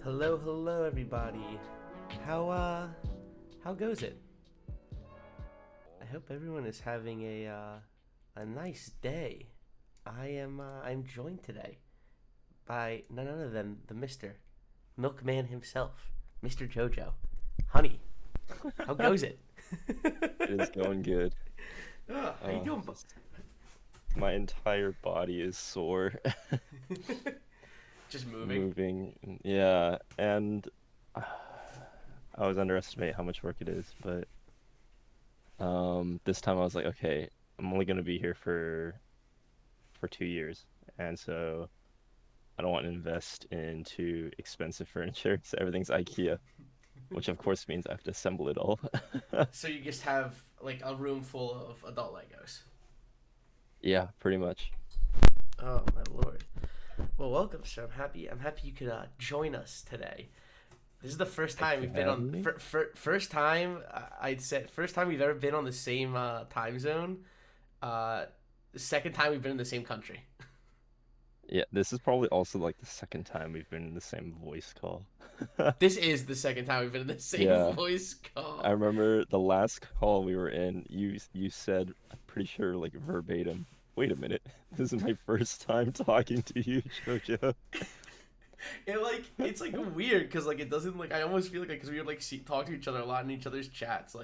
Hello, hello, everybody. How goes it? I hope everyone is having a nice day. I'm joined today by none other than the Mister Milkman himself, Mister JyoJoh. Honey, how goes it? It is going good. How you doing? Just my entire body is sore, Just moving. moving. Yeah, and uh, I was underestimate how much work it is, but this time I was like, okay, I'm only gonna be here for 2 years, and so I don't want to invest into expensive furniture, so everything's IKEA, which of course means I have to assemble it all. So you just have like a room full of adult Legos. Yeah, pretty much. Oh my lord. Well, welcome, sir. I'm happy you could join us today. This is the first Thank time you we've for been on. having me. First time I'd say first time we've ever been on the same time zone. Uh, the second time we've been in the same country. Yeah, this is probably also like the second time we've been in the same voice call. This is the second time we've been in the same Yeah. voice I call. remember the last call we were in, you said, I'm pretty sure like verbatim, wait a minute, this is my first time talking to you, JoJo. It's like weird because like it doesn't like I almost feel like because we would like talk to each other a lot in each other's chats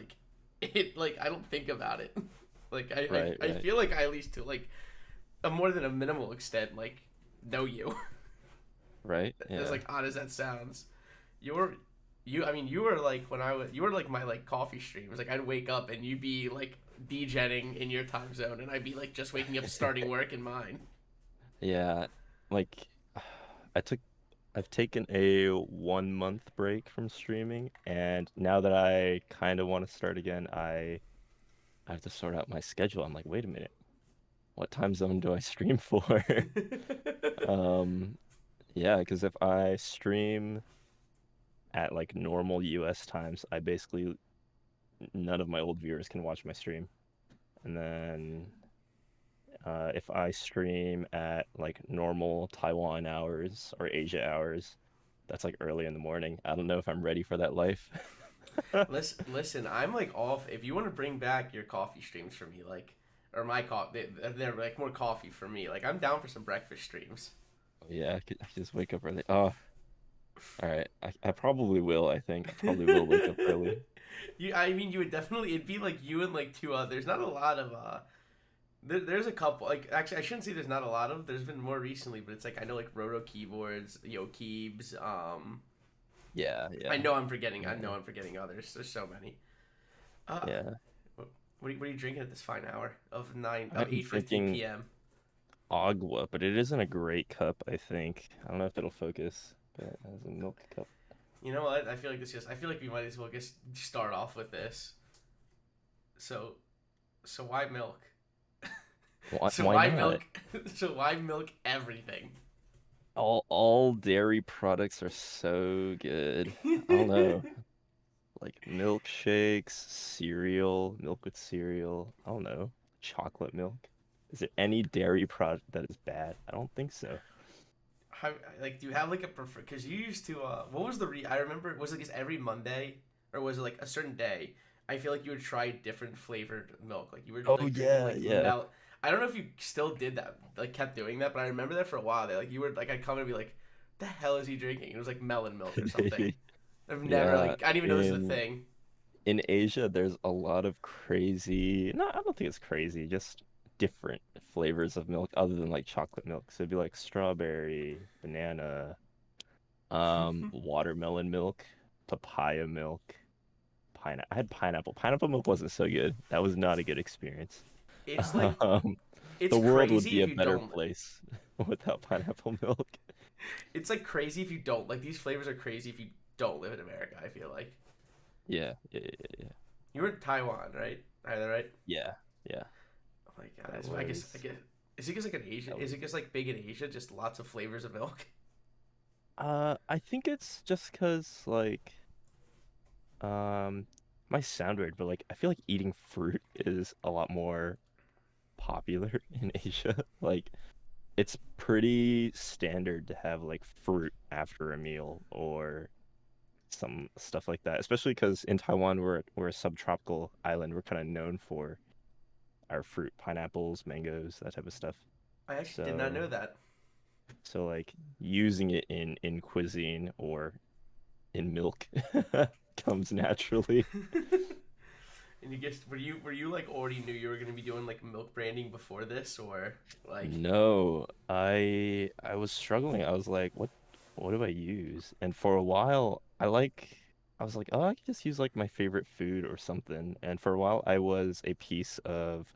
it like I don't think about it. Like Right, I right, feel like I at least to like a more than a minimal extent like know you. right. As Yeah. like odd as that sounds, you were you were like when I was you were like my like coffee streams. Like I'd wake up and you'd be like degenning in your time zone, and I'd be like just waking up, starting work in mine. Yeah. Like I took I've taken a 1 month break from streaming, and now that I kind of want to start again, I have to sort out my schedule. I'm like, wait a minute, what time zone do I stream for? Um, yeah, because if I stream at like normal US times, I basically none of my old viewers can watch my stream. And then if I stream at like normal Taiwan hours or Asia hours, that's like early in the morning. I don't know if I'm ready for that life. Listen. I'm like off. If you want to bring back your coffee streams for me, like or my coffee, they're like more coffee for me. Like I'm down for some breakfast streams. Yeah, I could just wake up early. Oh, all right. I probably will, I think. I probably will wake up early. I mean, you would definitely. It'd be like you and like two others. Not a lot of there's a couple. Like actually, I shouldn't say there's not a lot of. There's been more recently, but it's like I know like Roto keyboards, Keebs. Yeah, I yeah. know I'm forgetting. I know Uh, I'm forgetting others. There's so many. Uh, yeah. what are you drinking at this fine hour of nine of I'm 8:15 drinking p.m. agua, but it isn't a great cup, I think. I don't know if it'll focus, but it has a milk cup. You know what? I feel like this just. I feel like we might as well just start off with this. So so why milk? So Why why not? milk? So why milk everything? All dairy products are so good. I don't know. Like milkshakes, cereal, milk with cereal. I don't know. Chocolate milk. Is there any dairy product that is bad? I don't think so. How, like, do you have like a prefer? Because you used to. What was the I remember. Was it just every Monday, or was it like a certain day? I feel like you would try different flavored milk. Like you were Oh like drinking yeah, like yeah. mel. I don't know if you still did that, like kept doing that, but I remember that for a while. Like you were like I'd come and be like, "The hell is he drinking?" It was like melon milk or something. I've never Yeah, like I didn't even know this was a thing. in Asia, there's a lot of crazy. No, I don't think it's crazy. Just different flavors of milk other than like chocolate milk. So it'd be like strawberry, banana, watermelon milk, papaya milk, pineapple. I had pineapple. Pineapple milk wasn't so good. That was not a good experience. It's like Um, it's the world would crazy be if a you better don't. place without pineapple milk. It's like crazy if you don't like these flavors are crazy if you don't live in America. I feel like Yeah, yeah, yeah, yeah. you were in Taiwan, right? Either right? Yeah, yeah. Oh my god! That I was guess is it just like an Asian? that Is was it just like big in Asia? Just lots of flavors of milk. I think it's just 'cause like might sound weird, but like I feel like eating fruit is a lot more popular in Asia. Like it's pretty standard to have like fruit after a meal or some stuff like that. Especially because in Taiwan we're a subtropical island. We're kind of known for our fruit, pineapples, mangoes, that type of stuff. I actually did not So know that. like using it in cuisine or in milk comes naturally. And you guess were you like already knew you were gonna be doing like milk branding before this, or like No, I was struggling. I was like, what do I use? And for a while, I was like, oh, I could just use like my favorite food or something. And for a while, I was a piece of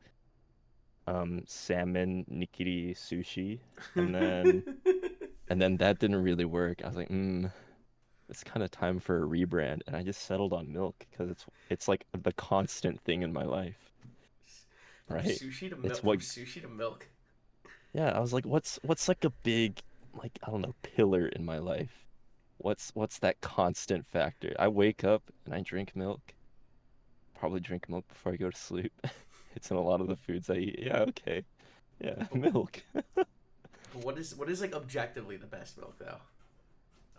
salmon nigiri sushi, and then that didn't really work. I was like, it's kind of time for a rebrand, and I just settled on milk because it's like the constant thing in my life, from right? sushi to It's milk, what from sushi to milk. Yeah, I was like, what's like a big, like, I don't know, pillar in my life? What's that constant factor? I wake up and I drink milk. Probably drink milk before I go to sleep. It's in a lot of the foods I eat. Yeah, okay. Yeah, But, milk. but what is like objectively the best milk though?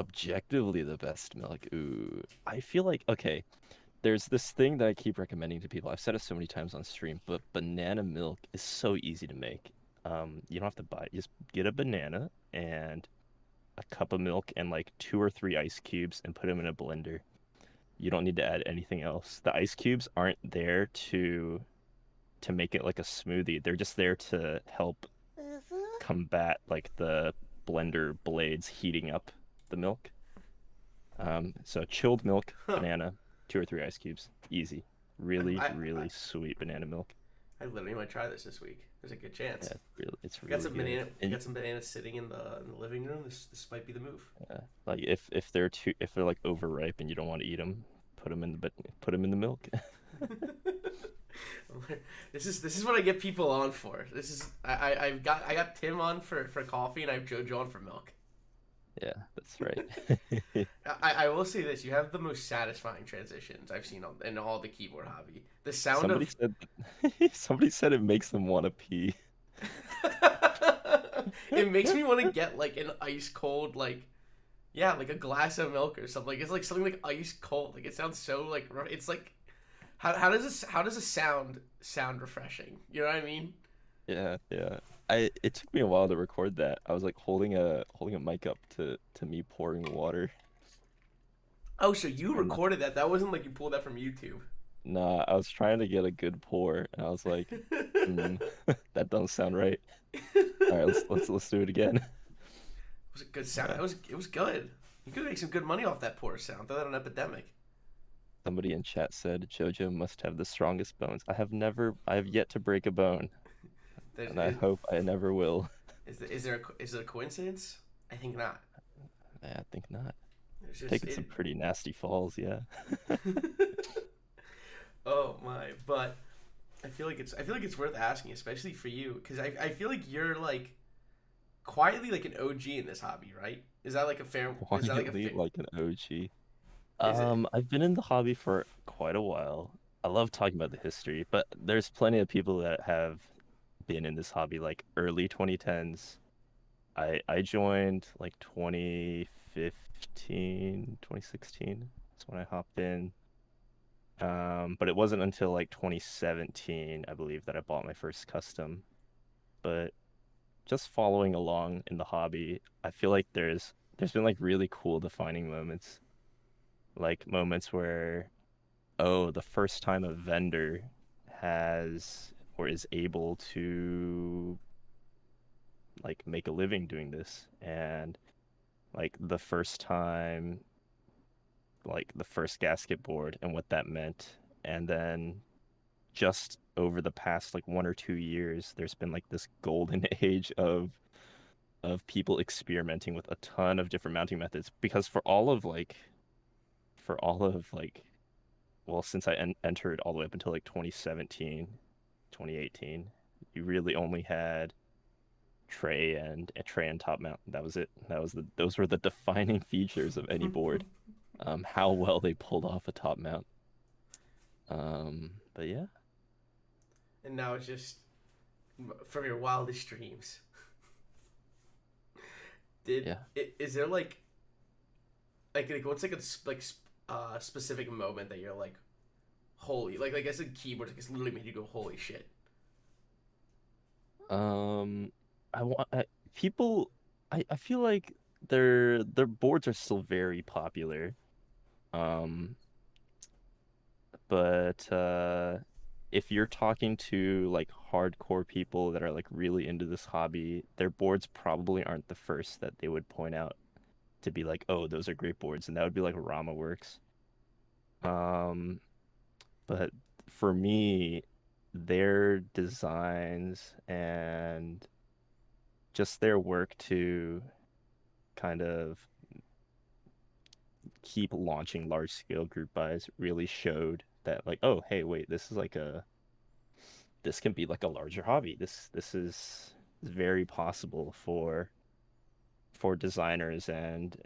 Objectively the best milk. Ooh. I feel like, okay, there's this thing that I keep recommending to people. I've said it so many times on stream, but banana milk is so easy to make. You don't have to buy it. Just get a banana and a cup of milk and like two or three ice cubes and put them in a blender. You don't need to add anything else. The ice cubes aren't there to make it like a smoothie. They're just there to help combat like the blender blades heating up the milk. So chilled milk, Huh. banana, two or three ice cubes, easy. Really, I really sweet banana milk. I literally might try this week. There's a good chance. Yeah, it's I got really some good. banana. I And got some bananas sitting in the living room. This might be the move. like if they're like overripe and you don't want to eat them, put them in the milk. This is what I get people on for. This is I got Tim on for coffee and I have JyoJoh on for milk. Yeah, that's right. I will say this: you have the most satisfying transitions I've seen in all the keyboard hobby. The sound Somebody of said somebody said it makes them want to pee. it makes me want to get like an ice cold yeah, like a glass of milk or something. Like it's like something like ice cold. Like it sounds so like it's like how does a sound refreshing? You know what I mean? Yeah, yeah. I it took me a while to record that. I was like holding a mic up to me pouring water. Oh, so you Trying not recorded that? That wasn't like you pulled that from YouTube. Nah, I was trying to get a good pour, and I was like, hmm, that doesn't sound right. All right, let's do it again. It was a good sound. Yeah. It was good. You could make some good money off that poor sound. Throw that on Epidemic. Somebody in chat said JoJo must have the strongest bones. I have yet to break a bone, There's, and I is, hope I never will. is it a coincidence? I think not. I think not. It's just Taking it. some pretty nasty falls, yeah. Oh my! But I feel like it's worth asking, especially for you, because I feel like you're like quietly like an OG in this hobby, right? Is that like a fair? Is that like a Quietly fair? like an OG. Is it? I've been in the hobby for quite a while. I love talking about the history, but there's plenty of people that have been in this hobby like early 2010s. I joined like 2015, 2016. That's when I hopped in. But it wasn't until like 2017, I believe, that I bought my first custom. But just following along in the hobby, I feel like there's been like really cool defining moments, like moments where, oh, the first time a vendor has or is able to like make a living doing this, and like the first time, like the first gasket board and what that meant, and then just over the past like 1 or 2 years, there's been like this golden age of people experimenting with a ton of different mounting methods because for all of like well, since I entered all the way up until like 2017, 2018, you really only had tray and top mount. That was it. Those were the defining features of any board. How well they pulled off a top mount. But yeah, And now it's just from your wildest dreams. Did Yeah. is there like what's like a specific moment that you're like holy like I said keyboard like it's literally made you go holy shit. Um, I want people. I feel like their boards are still very popular. Um, but if you're talking to like hardcore people that are like really into this hobby, their boards probably aren't the first that they would point out to be like, oh, those are great boards, and that would be like Rama Works. Um, but for me, their designs and just their work to kind of keep launching large scale group buys really showed that like, oh, hey, wait, this can be like a larger hobby. This is very possible for designers and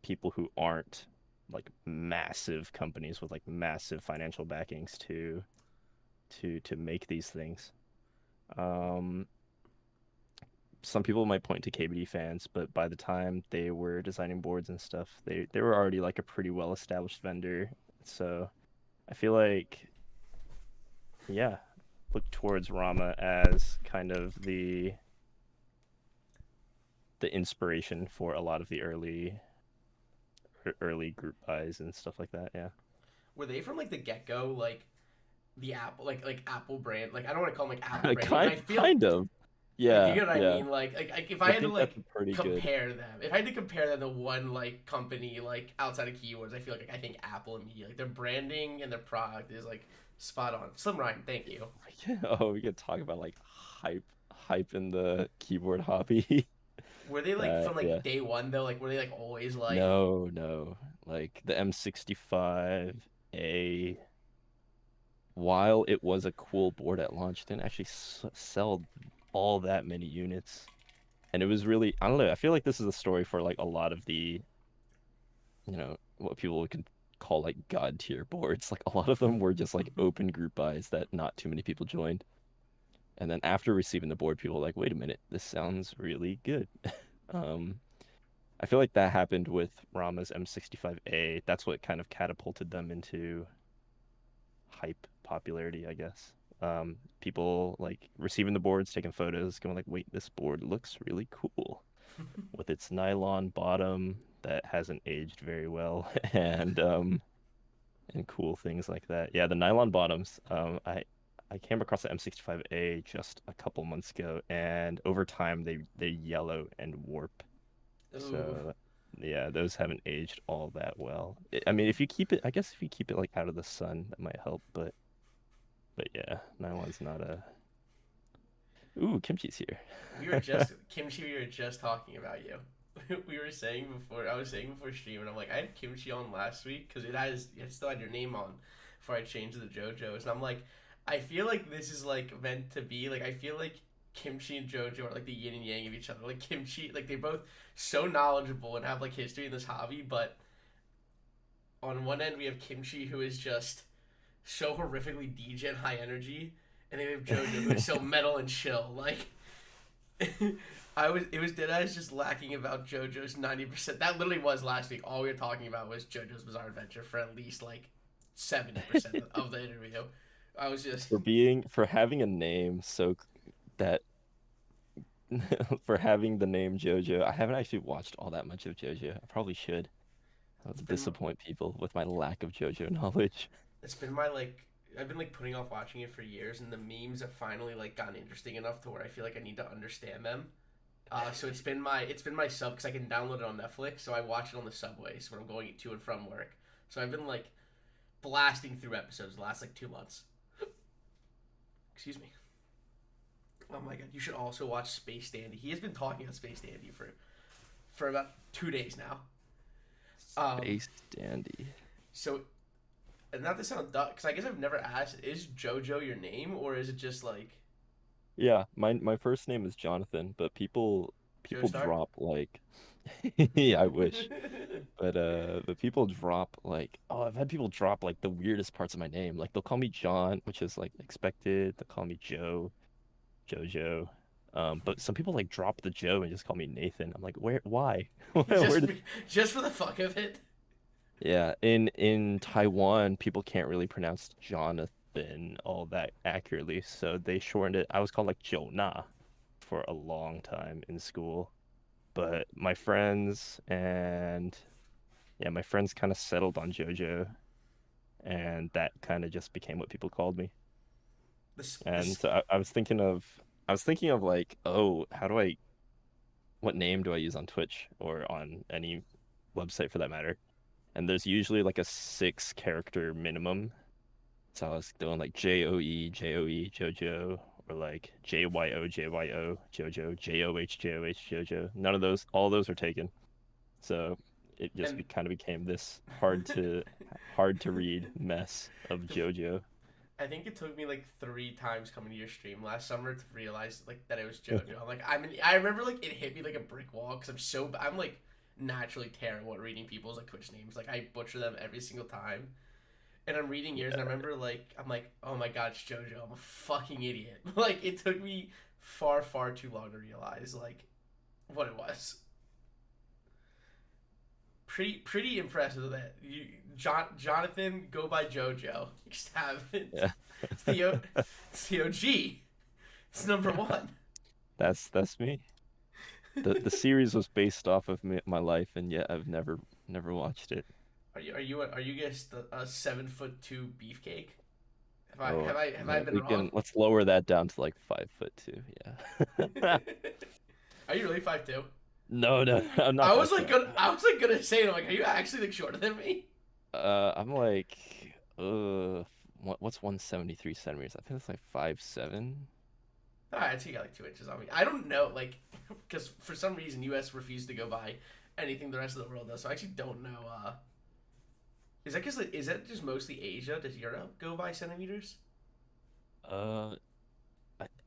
people who aren't like massive companies with like massive financial backings to make these things. Um, some people might point to KBD fans, but by the time they were designing boards and stuff, they were already like a pretty well established vendor. So I feel like yeah, look towards Rama as kind of the inspiration for a lot of the early group buys and stuff like that. Yeah. Were they from like the get go like the Apple like Apple brand like I don't want to call them like Apple branding but kind I feel kind of. like you Yeah, get what I yeah. mean like if I I had to think that's like a pretty good. compare them if I had to compare them to one like company like outside of keywords I feel like I think Apple immediately like their branding and their product is like spot on. Slim Ryan, thank you. Oh, we could talk about like hype in the keyboard hobby. Were they like That from yeah. like day one though? Like were they like always like No, no. Like the M65A, while it was a cool board at launch, didn't actually sell all that many units. And it was really, I don't know, I feel like this is a story for like a lot of what people could call like god tier boards. Like a lot of them were just like open group buys that not too many people joined. And then after receiving the board, people were like, wait a minute, this sounds really good. Um, I feel like that happened with Rama's M65A. That's what kind of catapulted them into hype popularity, I guess. People like receiving the boards, taking photos, going like, wait, this board looks really cool with its nylon bottom that hasn't aged very well and cool things like that. Yeah, the nylon bottoms. I came across the M65A just a couple months ago, and over time they yellow and warp. ooh. So yeah, those haven't aged all that well. I mean, if you keep it, I guess if you keep it like out of the sun, that might help. But yeah, nylon's not a. Ooh, kimchi's here. We were just Kimchi. We were just talking about you. We were saying before. I was saying before stream, and I'm like, I had Kimchi on last week because it still had your name on before I changed to the JoJo's, and I'm like, I feel like this is like meant to be. Like I feel like Kimchi and JoJo are like the yin and yang of each other. Like Kimchi, like they're both so knowledgeable and have like history in this hobby, but on one end we have Kimchi who is just so horrifically DJ and high energy, and then we have JoJo who is so metal and chill. Like it was dead ass just lacking about JoJo's 90%. That literally was last week. All we were talking about was JoJo's Bizarre Adventure for at least like 70% of the interview. I was just For having a name so that for having the name JoJo. I haven't actually watched all that much of JoJo. I probably should. I'll it's been disappoint people with my lack of JoJo knowledge. it's been my like I've been like putting off watching it for years, and the memes have finally like gotten interesting enough to where I feel like I need to understand them. So it's been my sub because I can download it on Netflix. So I watch it on the subways when I'm going to and from work. So I've been like blasting through episodes the last like 2 months. Excuse me. Oh my god, you should also watch Space Dandy. He has been talking about Space Dandy for about 2 days now. Um, Space Dandy. so and not to sound dumb, because I guess I've never asked, is JoJo your name or is it just like Yeah, my first name is Jonathan, but people Joestar? drop like yeah, I wish. But people drop like oh, I've had people drop like the weirdest parts of my name. Like they'll call me John, which is like expected. They'll call me Joe, JoJo. But some people like drop the Joe and just call me Nathan. I'm like, where? Why? Where just did? just for the fuck of it. Yeah, in Taiwan, people can't really pronounce Jonathan all that accurately, so they shortened it. I was called like Jonah for a long time in school, but my friends kind of settled on JyoJoh, and that kind of just became what people called me. And This so I was thinking of like, oh, what name do I use on Twitch or on any website for that matter? And there's usually like a 6 character minimum. So I was doing like JoE, JoJo, or like JYO, JoJo, JOH, JoJo. None of those, all those are taken. So it just and kind of became this hard to read mess of JoJo. I think it took me like 3 times coming to your stream last summer to realize like that it was JoJo. I remember like it hit me like a brick wall because I'm like naturally terrible at reading people's like Twitch names. Like I butcher them every single time. And I'm reading yours, and I Yeah. remember like I'm like, oh my god, it's JoJo. I'm a fucking idiot. Like it took me far, far too long to realize like what it was. Pretty impressive that Jonathan go by JoJo. Just have it. Yeah. It's it's the OG. It's number one. That's me. The series was based off of my life, and yet I've never watched it. Are you guys a 7'2" beefcake? Oh, Have I no, been wrong? let's lower that down to like 5'2". Yeah. Are you really 5'2"? No, no, I'm not that short. I was like gonna say, I'm like, are you actually like shorter than me? I'm like, what's 173 centimeters? I think it's like 5'7". All right, so you got like 2 inches on me. I don't know, like, because for some reason U.S. refused to go by anything the rest of the world does. So I actually don't know. Is that just mostly Asia? Does Europe go by centimeters? Uh,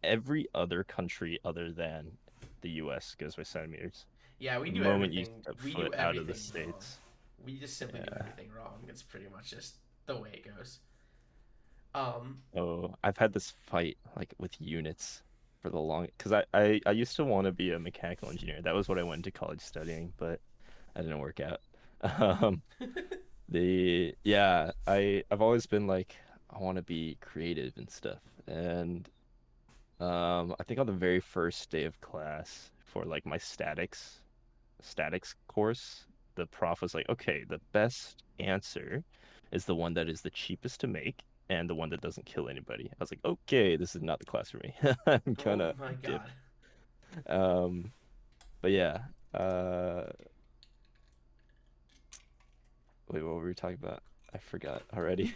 every other country other than the U.S. goes by centimeters. Yeah, The moment you step We do foot out of the everything wrong. States. We just simply do Yeah. everything wrong. It's pretty much just the way it goes. Um, Oh, I've had this fight like with units for the long, because I used to want to be a mechanical engineer. That was what I went to college studying, but that didn't work out. Um, I've always been like I want to be creative and stuff. And I think on the very first day of class for like my statics course, the prof was like, "Okay, the best answer is the one that is the cheapest to make and the one that doesn't kill anybody." I was like, "Okay, this is not the class for me. I'm oh gonna my dip." god. Um, but yeah. Wait, what were we talking about? I forgot already.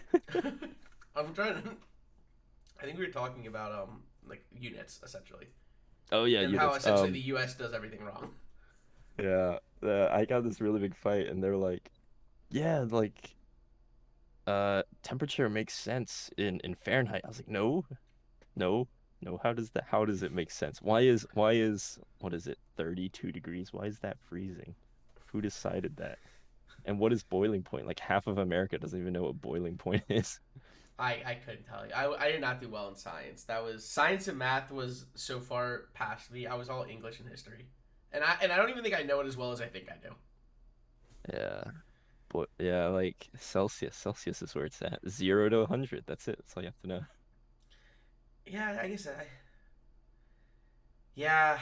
I'm trying to. I think we were talking about like units essentially, Oh yeah, and how units. essentially the U.S. does everything wrong. Yeah, I got this really big fight, and they were like, "Yeah, like, temperature makes sense in Fahrenheit." I was like, "No, no, no. How does it make sense? Why is what is it, 32 degrees? Why is that freezing? Who decided that? And what is boiling point? Like half of America doesn't even know what boiling point is." I couldn't tell you. I did not do well in science. That was science and math was so far past me. I was all English and history, and I don't even think I know it as well as I think I do. Yeah, but yeah, like Celsius is where it's at. 0 to 100. That's it. That's all you have to know. Yeah, I guess yeah,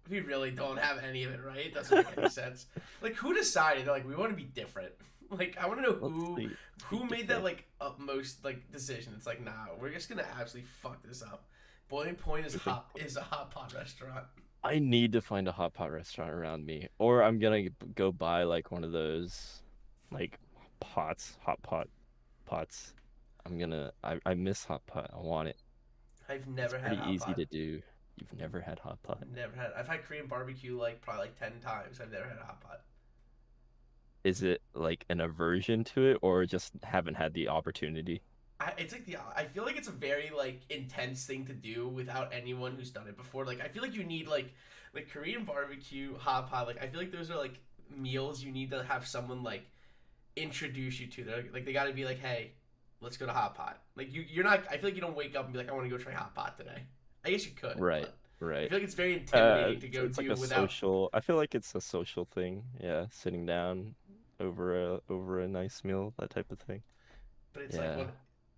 we really don't have any of it right. It doesn't make any sense. Like who decided like we want to be different? Like I want to know Let's be who made that different. like utmost like decision. It's like nah, we're just gonna absolutely fuck this up. Boiling Point I think is a hot pot restaurant. I need to find a hot pot restaurant around me, or I'm gonna go buy like one of those, like hot pot pots. I miss hot pot. I want it. I've It's never had pretty hot easy pot. to do. You've never had hot pot. Never had. I've had Korean barbecue like probably like 10 times. I've never had a hot pot. Is it like an aversion to it, or just haven't had the opportunity? It's like I feel like it's a very like intense thing to do without anyone who's done it before. Like I feel like you need like Korean barbecue, hot pot. Like I feel like those are like meals you need to have someone like introduce you to. Like they got to be like, hey, let's go to hot pot. Like you're not. I feel like you don't wake up and be like, I want to go try hot pot today. I guess you could, Right. but. I Right. feel like it's very intimidating to go It's like do a without. social. I feel like it's a social thing. Yeah, sitting down over a nice meal, that type of thing. But it's like Yeah. when,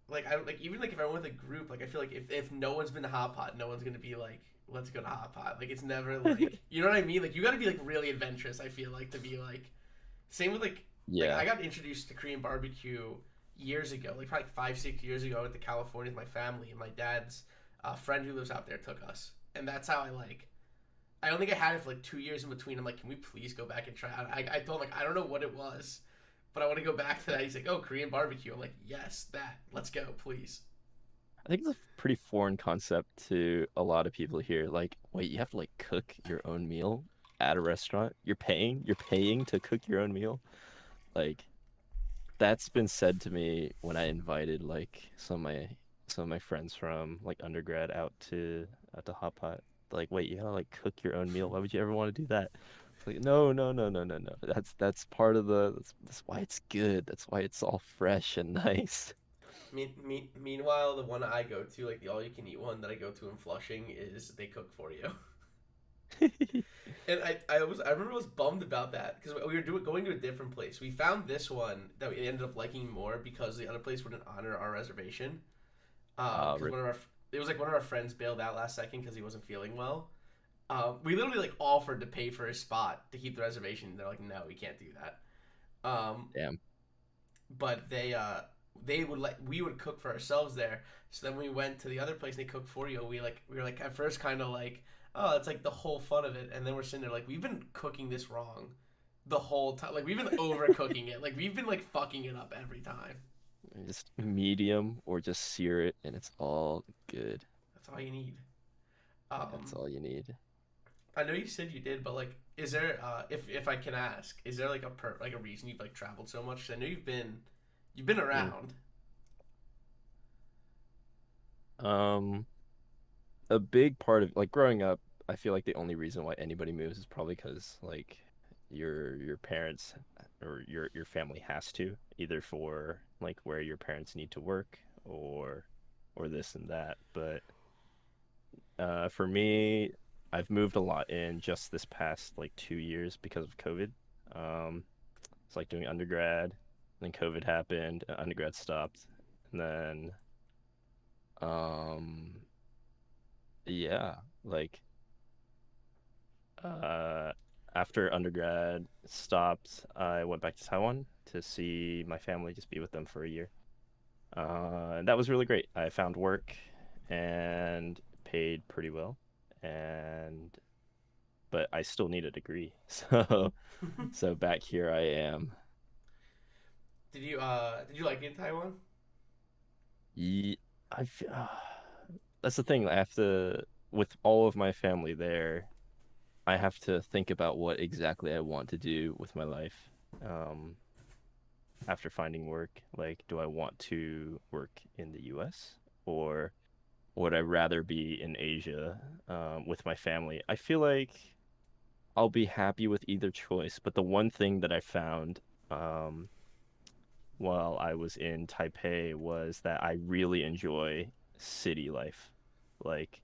like I don't like even like if I'm with a group, like I feel like if no one's been to hot pot, no one's gonna be like, let's go to hot pot. Like it's never like you know what I mean. Like you got to be like really adventurous. I feel like to be like same with like Yeah. I got introduced to Korean barbecue years ago, like probably 5 6 years ago. I went to California with my family, and my dad's friend who lives out there took us, and that's how I like. I don't think I had it for like 2 years in between. I'm like, can we please go back and try? I told him like I don't know what it was, but I want to go back to that. He's like, oh, Korean barbecue. I'm like, yes, that. Let's go, please. I think it's a pretty foreign concept to a lot of people here. Like, wait, you have to like cook your own meal at a restaurant? You're paying to cook your own meal? Like, that's been said to me when I invited like some of my friends from like undergrad out to Hot Pot. Like, wait, you gotta like cook your own meal. Why would you ever want to do that? It's like, no, no, no, no, no, no. That's part of that's why it's good. That's why it's all fresh and nice. Meanwhile, the one I go to, like the all-you-can-eat one that I go to in Flushing, is they cook for you. And I remember I was bummed about that because we were going to a different place. We found this one that we ended up liking more because the other place wouldn't honor our reservation. Because Really, one of our it was like one of our friends bailed out last second because he wasn't feeling well. We literally like offered to pay for his spot to keep the reservation. They're like, no, we can't do that. damn. But they would like we would cook for ourselves there. So then we went to the other place and they cooked for you. We were like at first kind of like, oh, it's like the whole fun of it, and then we're sitting there like we've been cooking this wrong the whole time. Like we've been overcooking it. Like we've been like fucking it up every time. Just medium or just sear it and it's all good. That's all you need. That's Um, all you need. I know you said you did, but like, is there if I can ask, is there like like a reason you've like traveled so much? 'Cause I know you've been Mm. around. Um, a big part of like growing up, I feel like the only reason why anybody moves is probably because like your parents or your family has to, either for like where your parents need to work or this and that. But for me, I've moved a lot in just this past like 2 years because of COVID. Um, it's like doing undergrad, then COVID happened, undergrad stopped, and then um yeah, like uh after undergrad stopped, I went back to Taiwan to see my family, just be with them for a year. And that was really great. I found work and paid pretty well, and but I still need a degree. So back here I am. Did you like it in Taiwan? Ye I f- That's the thing. I have to, with all of my family there, I have to think about what exactly I want to do with my life. Um, After finding work, like, do I want to work in the US or would I rather be in Asia, with my family? I feel like I'll be happy with either choice, but the one thing that I found, um, while I was in Taipei was that I really enjoy city life. Like,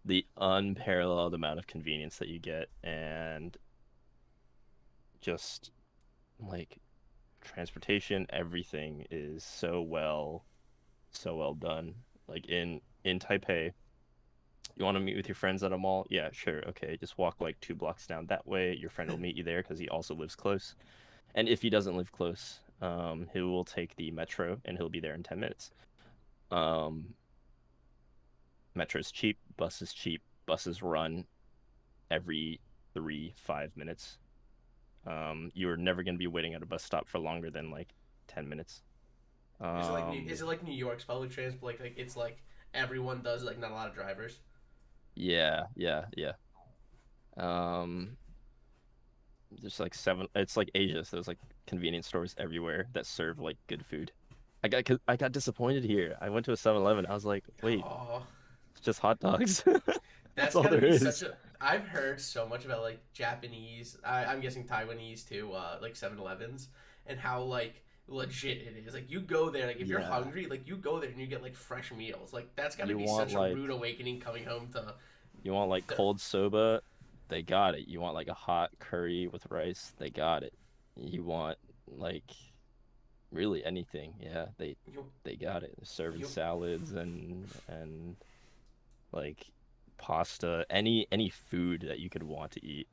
the unparalleled amount of convenience that you get and just like transportation, everything is so well done. Like in Taipei, you want to meet with your friends at a mall? Yeah, sure. Okay, just walk like 2 blocks down that way. Your friend will meet you there because he also lives close. And if he doesn't live close, he will take the metro and he'll be there in 10 minutes. Um, Metro's cheap, bus is cheap. Buses run every 3, 5 minutes. You're never going to be waiting at a bus stop for longer than like 10 minutes. Is Um, it like New York's public transport? Like it's like everyone does like not a lot of drivers. yeah, yeah, yeah. Um, there's like it's like Asia, so there's like convenience stores everywhere that serve like good food. I got disappointed here. I went to a 7-Eleven. I was like, wait, Oh, it's just hot dogs. That's that's all gotta there be such is. a. I've heard so much about like Japanese. I'm guessing Taiwanese too. Like 7-Elevens and how like legit it is. Like you go there, like if you're Yeah, hungry, like you go there and you get like fresh meals. Like that's gotta you be want such a rude like awakening coming home to You want like The, cold soba, they got it. You want like a hot curry with rice, they got it. You want like really anything, yeah, you they got it. They're serving you salads and like pasta, any food that you could want to eat.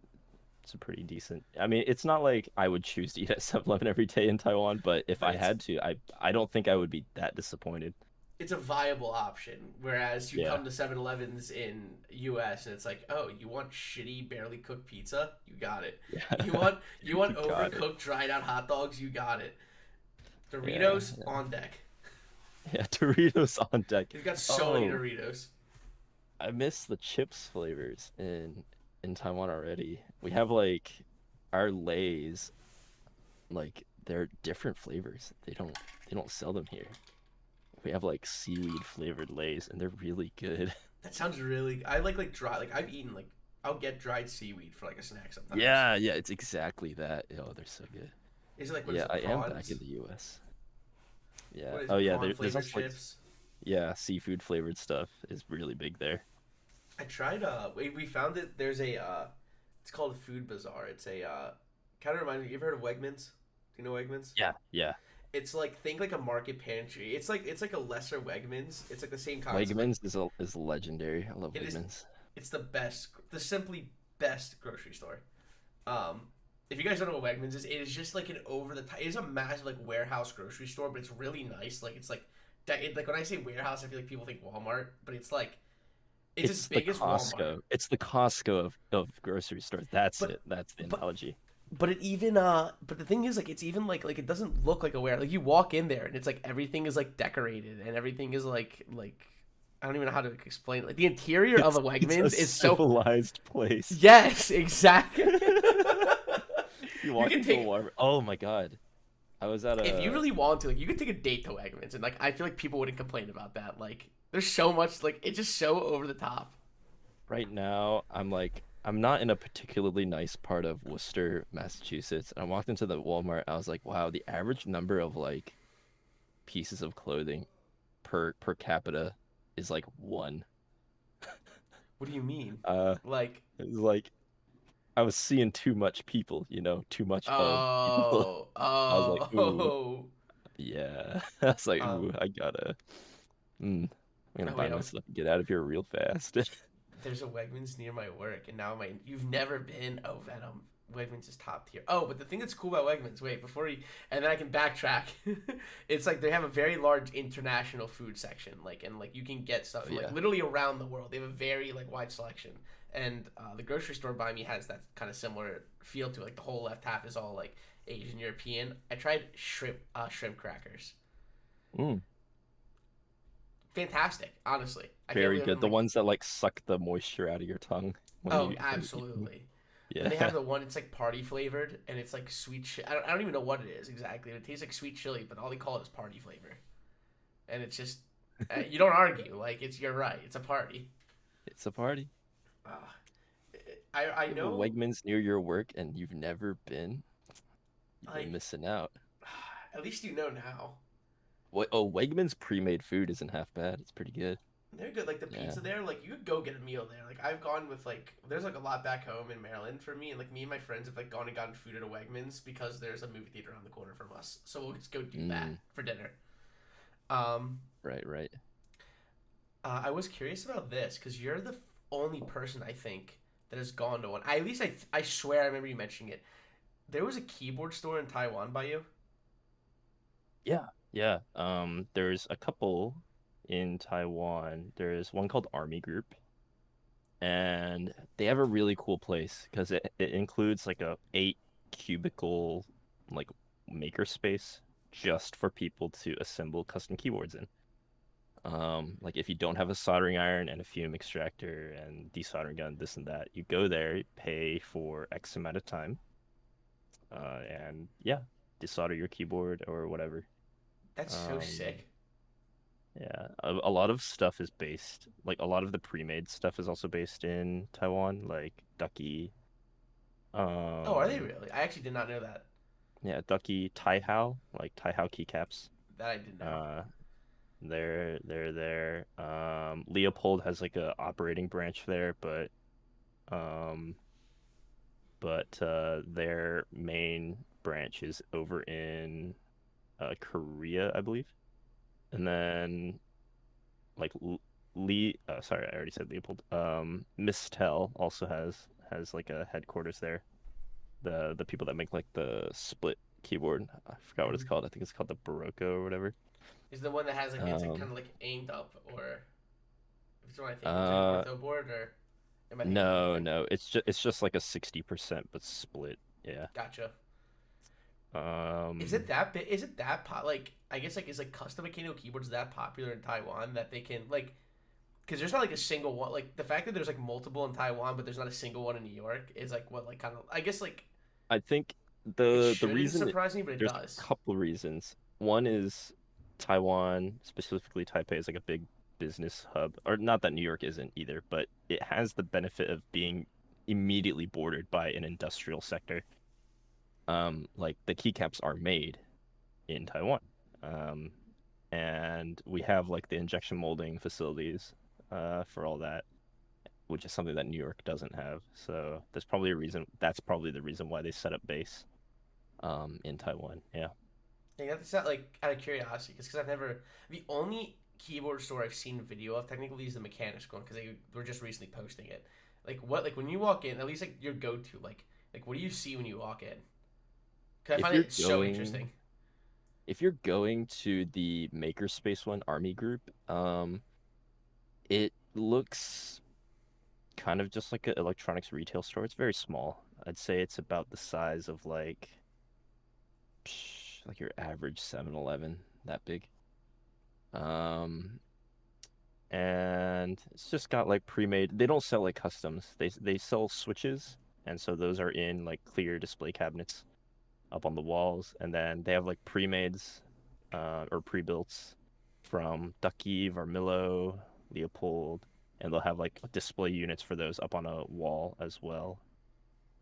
It's a pretty decent. I mean, it's not like I would choose to eat at 7-Eleven every day in Taiwan, but if but I had to, I don't think I would be that disappointed. it's a viable option. Whereas you Yeah. come to 7-Elevens in US and it's like, oh, you want shitty, barely cooked pizza? You got it. You Yeah. want you want You got it. overcooked, dried out hot dogs? You got it. Yeah. Doritos on deck. Yeah, Doritos on deck. They've got so many Oh, Doritos. I miss the chips flavors in Taiwan already. We have like our Lay's, like they're different flavors. They don't sell them here. We have like seaweed flavored Lay's and they're really good. That sounds really. I like dry. Like I've eaten like I'll get dried seaweed for like a snack sometimes. Yeah, yeah, it's exactly that. Oh, they're so good. Is it like what is Yeah, it? I am back in Prawns? the US. Yeah. What is Oh it? yeah, Prawn there's flavored also like chips. yeah, seafood flavored stuff is really big there. I tried. We found it. There's a. It's called a food bazaar. It's a. Kind of reminds me. You ever heard of Wegmans? Do you know Wegmans? Yeah, yeah. It's like think like a market pantry. It's like a lesser Wegmans. It's like the same concept. Like Wegmans is legendary. I love it is. Wegmans. It's the best. The simply best grocery store. Um, if you guys don't know what Wegmans is, it is just like an over the top. It is a massive like warehouse grocery store, but it's really nice. Like it's like that. Like when I say warehouse, I feel like people think Walmart, but it's like it's as It's the big as Walmart. Costco. It's the Costco of grocery stores. That's But it. That's the but analogy. but it even but the thing is like it's even like it doesn't look like a warehouse. Like you walk in there and it's like everything is like decorated and everything is like I don't even know how to explain it. Like the interior of a It's a Wegmans is so civilized place. yes, exactly. You You walk can into a take Walmart. Oh my God. I was at if you a really want to, like you could take a date to Wegmans, and like I feel like people wouldn't complain about that. Like there's so much, like it's just so over the top. right now. I'm not in a particularly nice part of Worcester, Massachusetts. And I walked into the Walmart. I was like, wow, the average number of like pieces of clothing per capita is like one. What do you mean? Uh, Like it was like I was seeing too much people, too much of people. oh I was like, ooh, oh yeah. I was like, um ooh, I'm gonna oh buy wait myself and get out of here real fast. there's a Wegmans near my work, and now my you've never been. Oh, Venom. Wegmans is top tier. Oh, but the thing that's cool about Wegmans, wait, before you, and then I can backtrack. It's like they have a very large international food section, like and like you can get stuff Oh from like yeah. literally around the world. They have a very like wide selection, and the grocery store by me has that kind of similar feel to it. Like the whole left half is all like Asian European. I tried shrimp crackers. Mm, Fantastic, honestly. I can't very believe good. I'm The like, ones that like suck the moisture out of your tongue oh, when you eat them. absolutely. Then they have Yeah. the one. It's like party flavored, and it's like sweet. I don't even know what it is exactly. It tastes like sweet chili, but all they call it is party flavor. And it's just you don't argue. Like it's you're right. It's a party. It's a party. Uh, I You have a know. Wegmans near your work and you've never been, you've been Like missing out. at least you know now. What? Oh, Wegmans pre-made food isn't half bad. It's pretty good. They're good. Like the Yeah. pizza there. Like you could go get a meal there. Like I've gone with like there's like a lot back home in Maryland for me, and like me and my friends have like gone and gotten food at a Wegmans because there's a movie theater around the corner from us. So we'll just go do that Mm, for dinner. Um, right, right. I was curious about this because you're the only person I think that has gone to one. At least I swear I remember you mentioning it. There was a keyboard store in Taiwan by you. Yeah, yeah. There's a couple in Taiwan. There's one called Army Group, and they have a really cool place because it includes like a 8 cubicle like maker space just for people to assemble custom keyboards in. Like if you don't have a soldering iron and a fume extractor and desoldering gun, this and that, you go there, you pay for X amount of time, and yeah, desolder your keyboard or whatever. That's so Um, sick. yeah, a lot of stuff is based, like a lot of the pre-made stuff is also based in Taiwan, like Ducky. Oh, are they Um, really? I actually did not know that. yeah, Ducky, Tai Hao, like Tai Hao keycaps. That I didn't know. Uh, They're there. Leopold has like a operating branch there, um, but their main branch is over in Korea, I believe. And then like sorry, I already said Leopold. Mistel also has like a headquarters there. The people that make like the split keyboard. I forgot what it's Mm-hmm. called. I think it's called the Barocco or whatever. Is the one that has like it's like Um, kind of like aimed up, or if it's the one I think it's like an uh, ortho board, or am I thinking of a different no, thing? no, it's just like a 60% but split. Yeah. Gotcha. Is Um, it that big? Is it that like I guess like is like custom mechanical keyboards that popular in Taiwan that they can like because there's not like a single one like the fact that there's like multiple in Taiwan but there's not a single one in New York is like what like kind of I guess like I think it the shouldn't reason surprise me but it there's does. a couple of reasons. One is Taiwan, specifically Taipei, is like a big business hub, or not that New York isn't either, but it has the benefit of being immediately bordered by an industrial sector. Like the keycaps are made in Taiwan. Um, and we have like the injection molding facilities for all that, which is something that New York doesn't have. So there's probably a reason. That's probably the reason why they set up base in Taiwan. Yeah. Like that's not like out of curiosity because I've never the only keyboard store I've seen video of technically is the mechanics one because they were just recently posting it. Like what like when you walk in at least like your go to like what do you see when you walk in? Because I If find you're it so interesting. going if you're going to the Makerspace one, Army Group, it looks kind of just like an electronics retail store. It's very small. I'd say it's about the size of like your average 7-Eleven, that big. Um, and it's just got like pre-made. They don't sell like customs. They sell switches, and so those are in like clear display cabinets up on the walls, and then they have like pre-mades or pre-builts from Ducky, Varmillo, Leopold, and they'll have like display units for those up on a wall as well.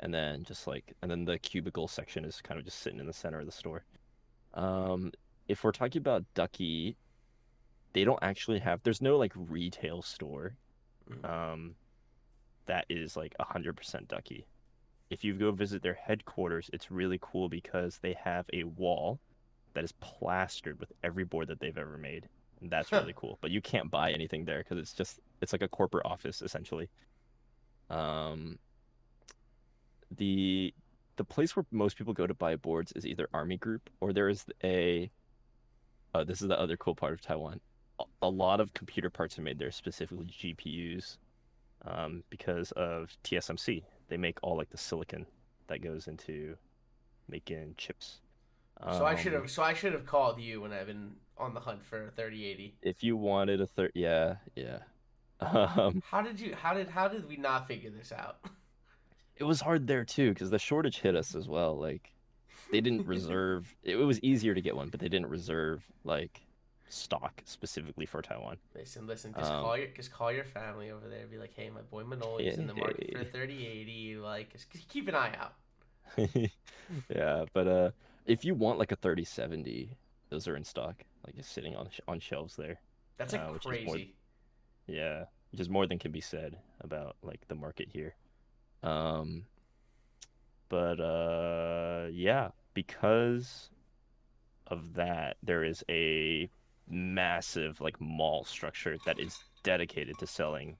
And then the cubicle section is kind of just sitting in the center of the store. Um, if we're talking about Ducky, they don't actually have. There's no like retail store Mm. um, that is like 100% Ducky. If you go visit their headquarters, it's really cool because they have a wall that is plastered with every board that they've ever made. And that's really cool. But you can't buy anything there because it's like a corporate office essentially. Um, the the place where most people go to buy boards is either Army Group or there is a this is the other cool part of Taiwan. A lot of computer parts are made there, specifically GPUs, because of TSMC. They make all like the silicon that goes into making chips. Um, So I should have called you when I've been on the hunt for a 3080. if you wanted a third, yeah, yeah. Um, How did we not figure this out? it was hard there too because the shortage hit us as well. Like they didn't reserve. It was easier to get one, but they didn't reserve like stock specifically for Taiwan. Listen, Um, just call your family over there. Be like, hey, my boy Manoli's in hey, the market for a hey. 3080. Like, just keep an eye out. Yeah, but if you want like a 3070, those are in stock, like just sitting on shelves there, That's like which is more, crazy. yeah, which is more than can be said about like the market here. Um, but yeah, because of that, there is a massive like mall structure that is dedicated to selling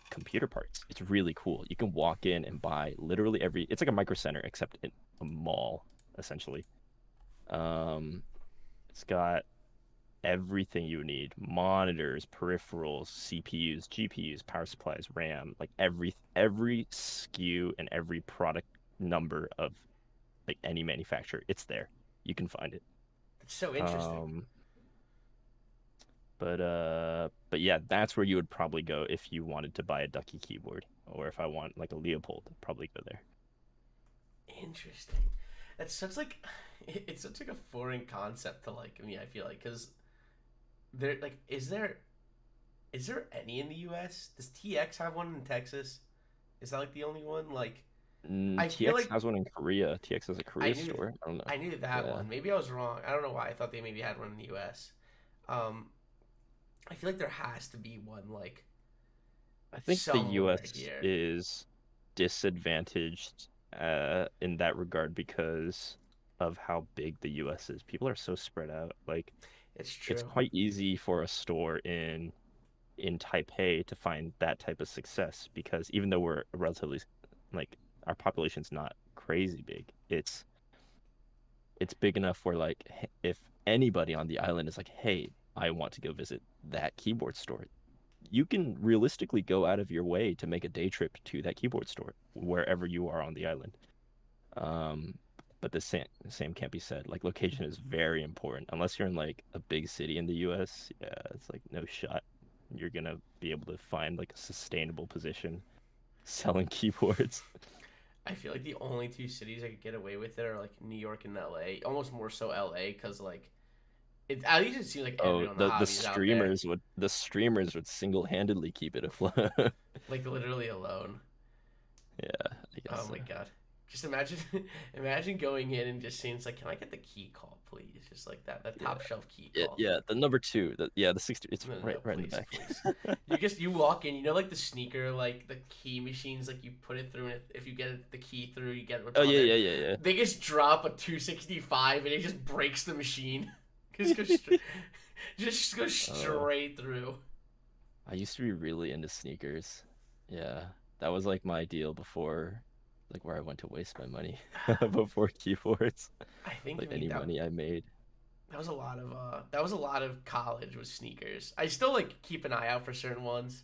computer parts. It's really cool. You can walk in and buy literally it's like a micro center except in a mall essentially. Um, it's got everything you need: monitors, peripherals, CPUs, GPUs, power supplies, RAM, like every SKU and every product number of like any manufacturer. It's there. You can find it. It's so interesting. Um, but yeah, that's where you would probably go if you wanted to buy a Ducky keyboard, or if I want like a Leopold, I'd probably go there. Interesting. That's such like it's such like a foreign concept to like me. I feel like because there like is there any in the U.S.? Does TX have one in Texas? Is that like the only one? Like I feel TX like has one in Korea. TX has a I Korea knew store. I don't know. I knew that Yeah. one. Maybe I was wrong. I don't know why I thought they maybe had one in the U.S. Um, I feel like there has to be one like I think the somewhere US here. is disadvantaged in that regard because of how big the US is. People are so spread out. Like It's it's true. quite easy for a store in Taipei to find that type of success because even though we're relatively like our population's not crazy big, it's big enough where like if anybody on the island is like, "Hey, I want to go visit that keyboard store." You can realistically go out of your way to make a day trip to that keyboard store wherever you are on the island. Um, but the same can't be said. Like location is very important. Unless you're in like a big city in the US, yeah, it's like no shot. You're gonna be able to find like a sustainable position selling keyboards. I feel like the only two cities I could get away with it are like New York and LA. Almost more so LA because like it at least it seems like Oh, everyone in the the hobby is out there, streamers would single-handedly keep it afloat. like literally alone. Yeah, I guess Oh so. my god. Just imagine imagine going in and just saying it's like, can I get the key call, please? Just like that. The Yeah. top shelf key Yeah, call. yeah, the number two, the 60, it's No, no, no, right in the please, back. please. You walk in, you know, like the sneaker, like the key machines, like you put it through, and if you get the key through, you get what's Oh on yeah, there. yeah, yeah, yeah. They just drop a 265, and it just breaks the machine. just go, stra- just go Oh, straight through. I used to be really into sneakers. Yeah, that was like my deal before, like where I went to waste my money before keyboards. I think Like me any money I made. that was a lot of college with sneakers. I still like keep an eye out for certain ones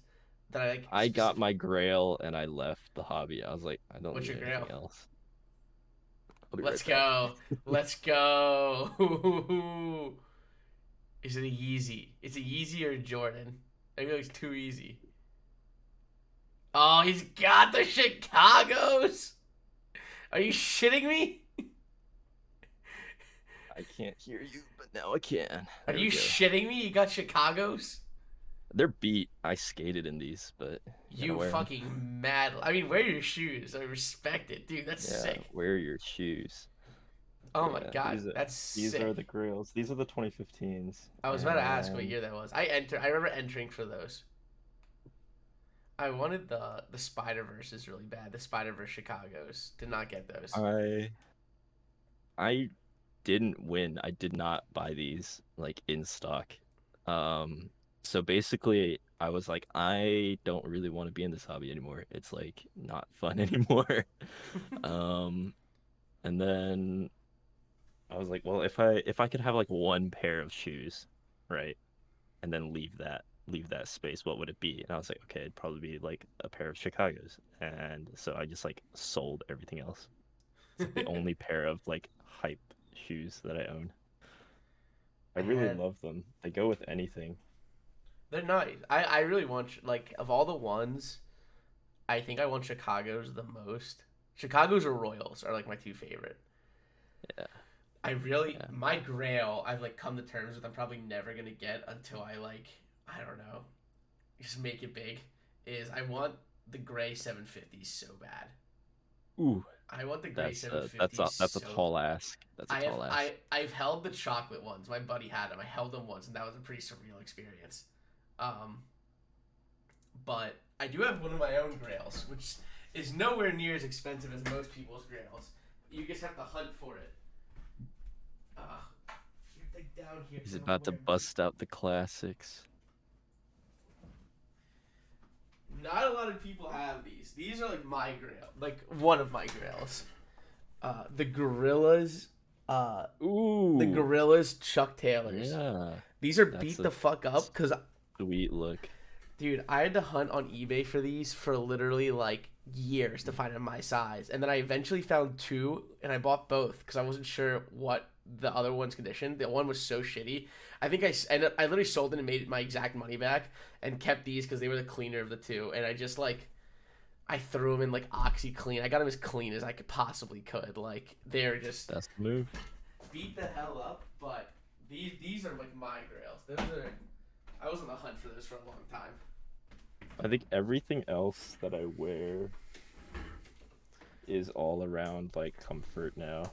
that I like I got specific. my grail and I left the hobby. I was like, I don't What's need your grail? anything else. I'll be Let's right back. go. Let's go. Is it a Yeezy? It's a Yeezy or a Jordan. I feel like it's too easy. Oh, he's got the Chicago's. Are you shitting me? I can't hear you, but now I can. Are There we you go. shitting me? You got Chicago's? They're beat. I skated in these, but you gotta You wear them. fucking mad. I mean, wear your shoes. I respect it, dude. That's Yeah, sick. wear your shoes. Oh my Yeah, god, that's these are sick. the grails. These are the 2015s, I was about to ask what and year that was. I remember entering for those. I wanted the Spider Verses really bad. The Spider Verse Chicago's. Did not get those. I I didn't win. I did not buy these like in stock. Um, so basically, I was like, I don't really want to be in this hobby anymore. It's like not fun anymore. Um, and then I was like, well, if I could have like one pair of shoes, right, and then leave that space, what would it be? And I was like, okay, it'd probably be like a pair of Chicago's. And so I just like sold everything else. It's like the only pair of like hype shoes that I own. I I really had love them. They go with anything. they're nice. I really want like of all the ones, I think I want Chicago's the most. Chicago's or Royals are like my two favorite. Yeah, I really yeah. my grail I've like come to terms with I'm probably never gonna get until I like I don't know just make it big is I want the gray 750s so bad. Ooh, I want the gray that's a 750s that's a so tall ask. That's a I have tall ask. I've held the chocolate ones. My buddy had them. I held them once, and that was a pretty surreal experience. Um, but I do have one of my own grails, which is nowhere near as expensive as most people's grails. You just have to hunt for it. You're like down here. He's I'm not about to wearing boots. bust out the classics. Not a lot of people have these. These are like my grail, like one of my grails. The gorillas. The Ooh, gorillas Chuck Taylors. yeah. These are That's beat a the fuck up because sweet look. dude, I had to hunt on eBay for these for literally like years to find my size, and then I eventually found two, and I bought both because I wasn't sure what the other one's condition. The one was so shitty. I think I literally sold it and made my exact money back, and kept these because they were the cleaner of the two, and I just like I threw them in like OxyClean. I got them as clean as I could possibly could. Like they're just That's the move. beat the hell up, but these are like my grails. Those are I was on the hunt for those for a long time. I think everything else that I wear is all around like comfort now.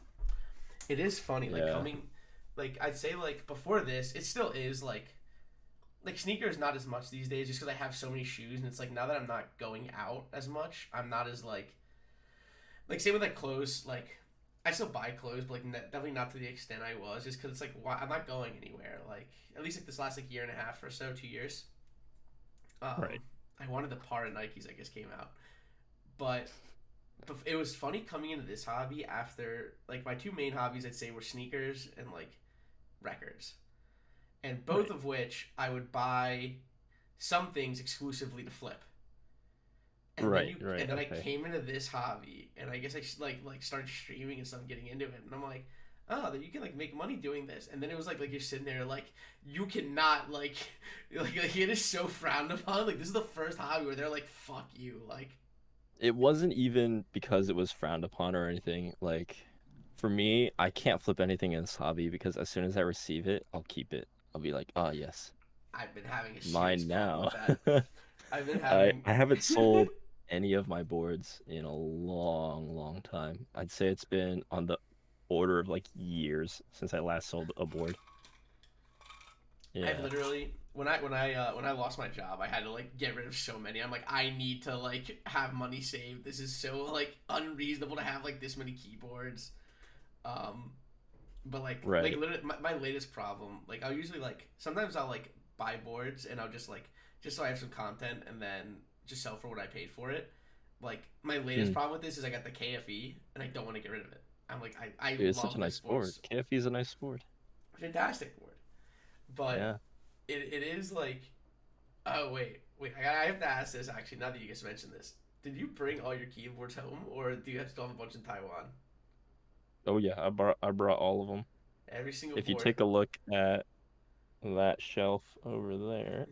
It is funny, like Yeah. coming, like I'd say, like before this, it still is like like sneakers not as much these days, just because I have so many shoes, and it's like now that I'm not going out as much, I'm not as like same with like clothes. Like I still buy clothes, but like definitely not to the extent I was, just because it's like why I'm not going anywhere. Like at least like this last like year and a half or so, 2 years. Right. Um, I wanted the par of Nikes I guess came out, but it was funny coming into this hobby after like my two main hobbies I'd say were sneakers and like records, and both Right. of which I would buy some things exclusively to flip. Right. Right. And then I Okay. came into this hobby, and I guess I like started streaming and stuff, getting into it, and I'm like, oh, that you can like make money doing this. And then it was like you're sitting there like you cannot like it is so frowned upon. Like this is the first hobby where they're like, fuck you, like It wasn't even because it was frowned upon or anything. Like, for me, I can't flip anything in this hobby because as soon as I receive it, I'll keep it. I'll be like, oh yes, I've been having a serious mine problem now. with that. I've been I having I haven't sold any of my boards in a long, long time. I'd say it's been on the order of like years since I last sold a board. I've Yeah. literally when I lost my job, I had to like get rid of so many. I'm like, I need to like have money saved. This is so like unreasonable to have like this many keyboards. Um, but like Right. literally my latest problem. Like I'll usually like sometimes I'll like buy boards and I'll just so I have some content and then just sell for what I paid for it. Like my latest Hmm. problem with this is I got the KFE and I don't want to get rid of it. I'm like I Dude, it's such a love nice this board. board's KFE is a nice board. fantastic board, but Yeah. it is like oh I have to ask this actually. Now that you guys mentioned this, did you bring all your keyboards home, or do you have still have a bunch in Taiwan? Oh yeah, I brought all of them. Every single If you board. take a look at that shelf over there,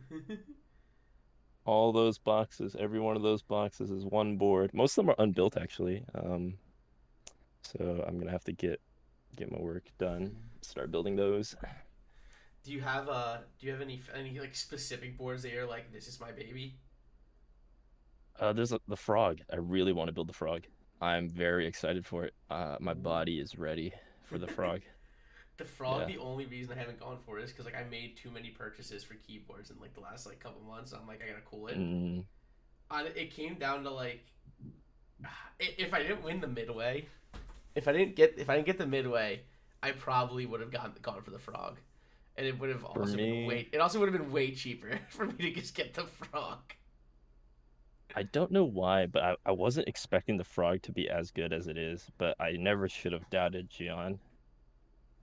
all those boxes, every one of those boxes is one board. Most of them are unbuilt actually. So I'm gonna have to get my work done, start building those. do you have any like specific boards that you're like this is my baby? There's the frog. I really want to build the frog. I'm very excited for it. My Ooh. body is ready for the frog. The frog. Yeah. The only reason I haven't gone for it is because like I made too many purchases for keyboards in like the last like couple months. So I'm like I gotta cool it. Mm, It came down to like if I didn't win the midway, if I didn't get the midway, I probably would have gone for the frog, and it would have for also been me, way. It also would have been way cheaper for me to just get the frog. I don't know why, but I wasn't expecting the frog to be as good as it is, but I never should have doubted Gian.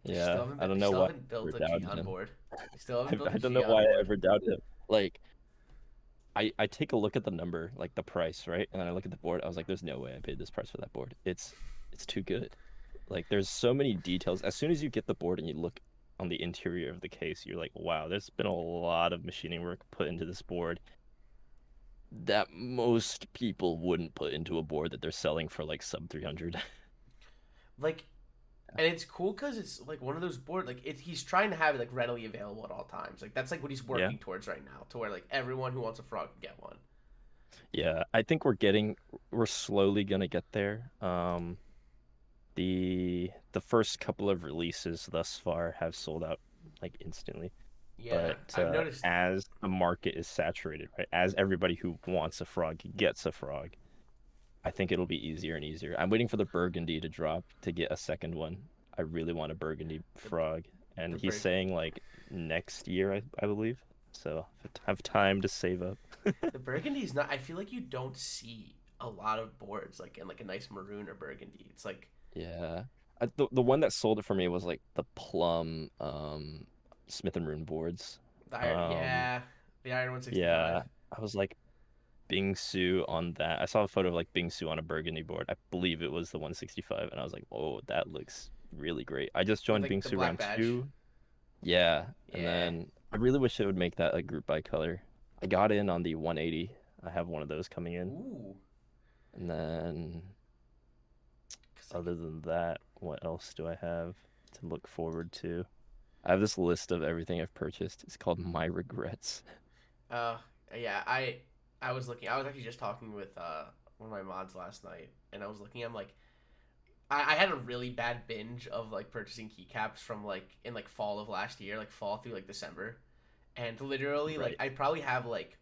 Yeah, I I don't know still why haven't I built ever a doubted Gion him. board. I still haven't built a I don't know why Gion I board. ever doubted him. Like, I take a look at the number, like the price, right? And then I look at the board. I was like, there's no way I paid this price for that board. It's too good. Like there's so many details. As soon as you get the board and you look on the interior of the case, you're like, wow, there's been a lot of machining work put into this board that most people wouldn't put into a board that they're selling for like sub 300. Like, and it's cool because it's like one of those board. Like, he's trying to have it like readily available at all times. Like that's like what he's Yeah. working towards right now, to where like everyone who wants a frog can get one. Yeah, I think we're slowly gonna get there. The first couple of releases thus far have sold out like instantly. Yeah, But I've noticed. as the market is saturated, right? As everybody who wants a frog gets a frog, I think it'll be easier and easier. I'm waiting for the burgundy to drop to get a second one. I really want a burgundy The frog, and the he's Berg saying like next year, I believe. So have time to save up. the burgundy's not. I feel like you don't see a lot of boards like in like a nice maroon or burgundy. It's like Yeah. The one that sold it for me was like the plum Smith and Rune boards. the iron. Um Yeah, the iron 165. yeah, I was like Bingsu on that. I saw a photo of like Bingsu on a burgundy board. I believe it was the 165 and I was like, "Oh, that looks really great." I just With joined like the Bingsu black round badge. 2. Yeah, and Yeah. then I really wish it would make that a group by color. I got in on the 180. I have one of those coming in. Ooh. And then Cause like other than that, what else do I have to look forward to? I have this list of everything I've purchased. It's called My Regrets. uh yeah I was looking. I was actually just talking with one of my mods last night, and I was looking. I'm like I had a really bad binge of like purchasing keycaps from like in like fall of last year, like fall through like December, and literally like Right. I probably have like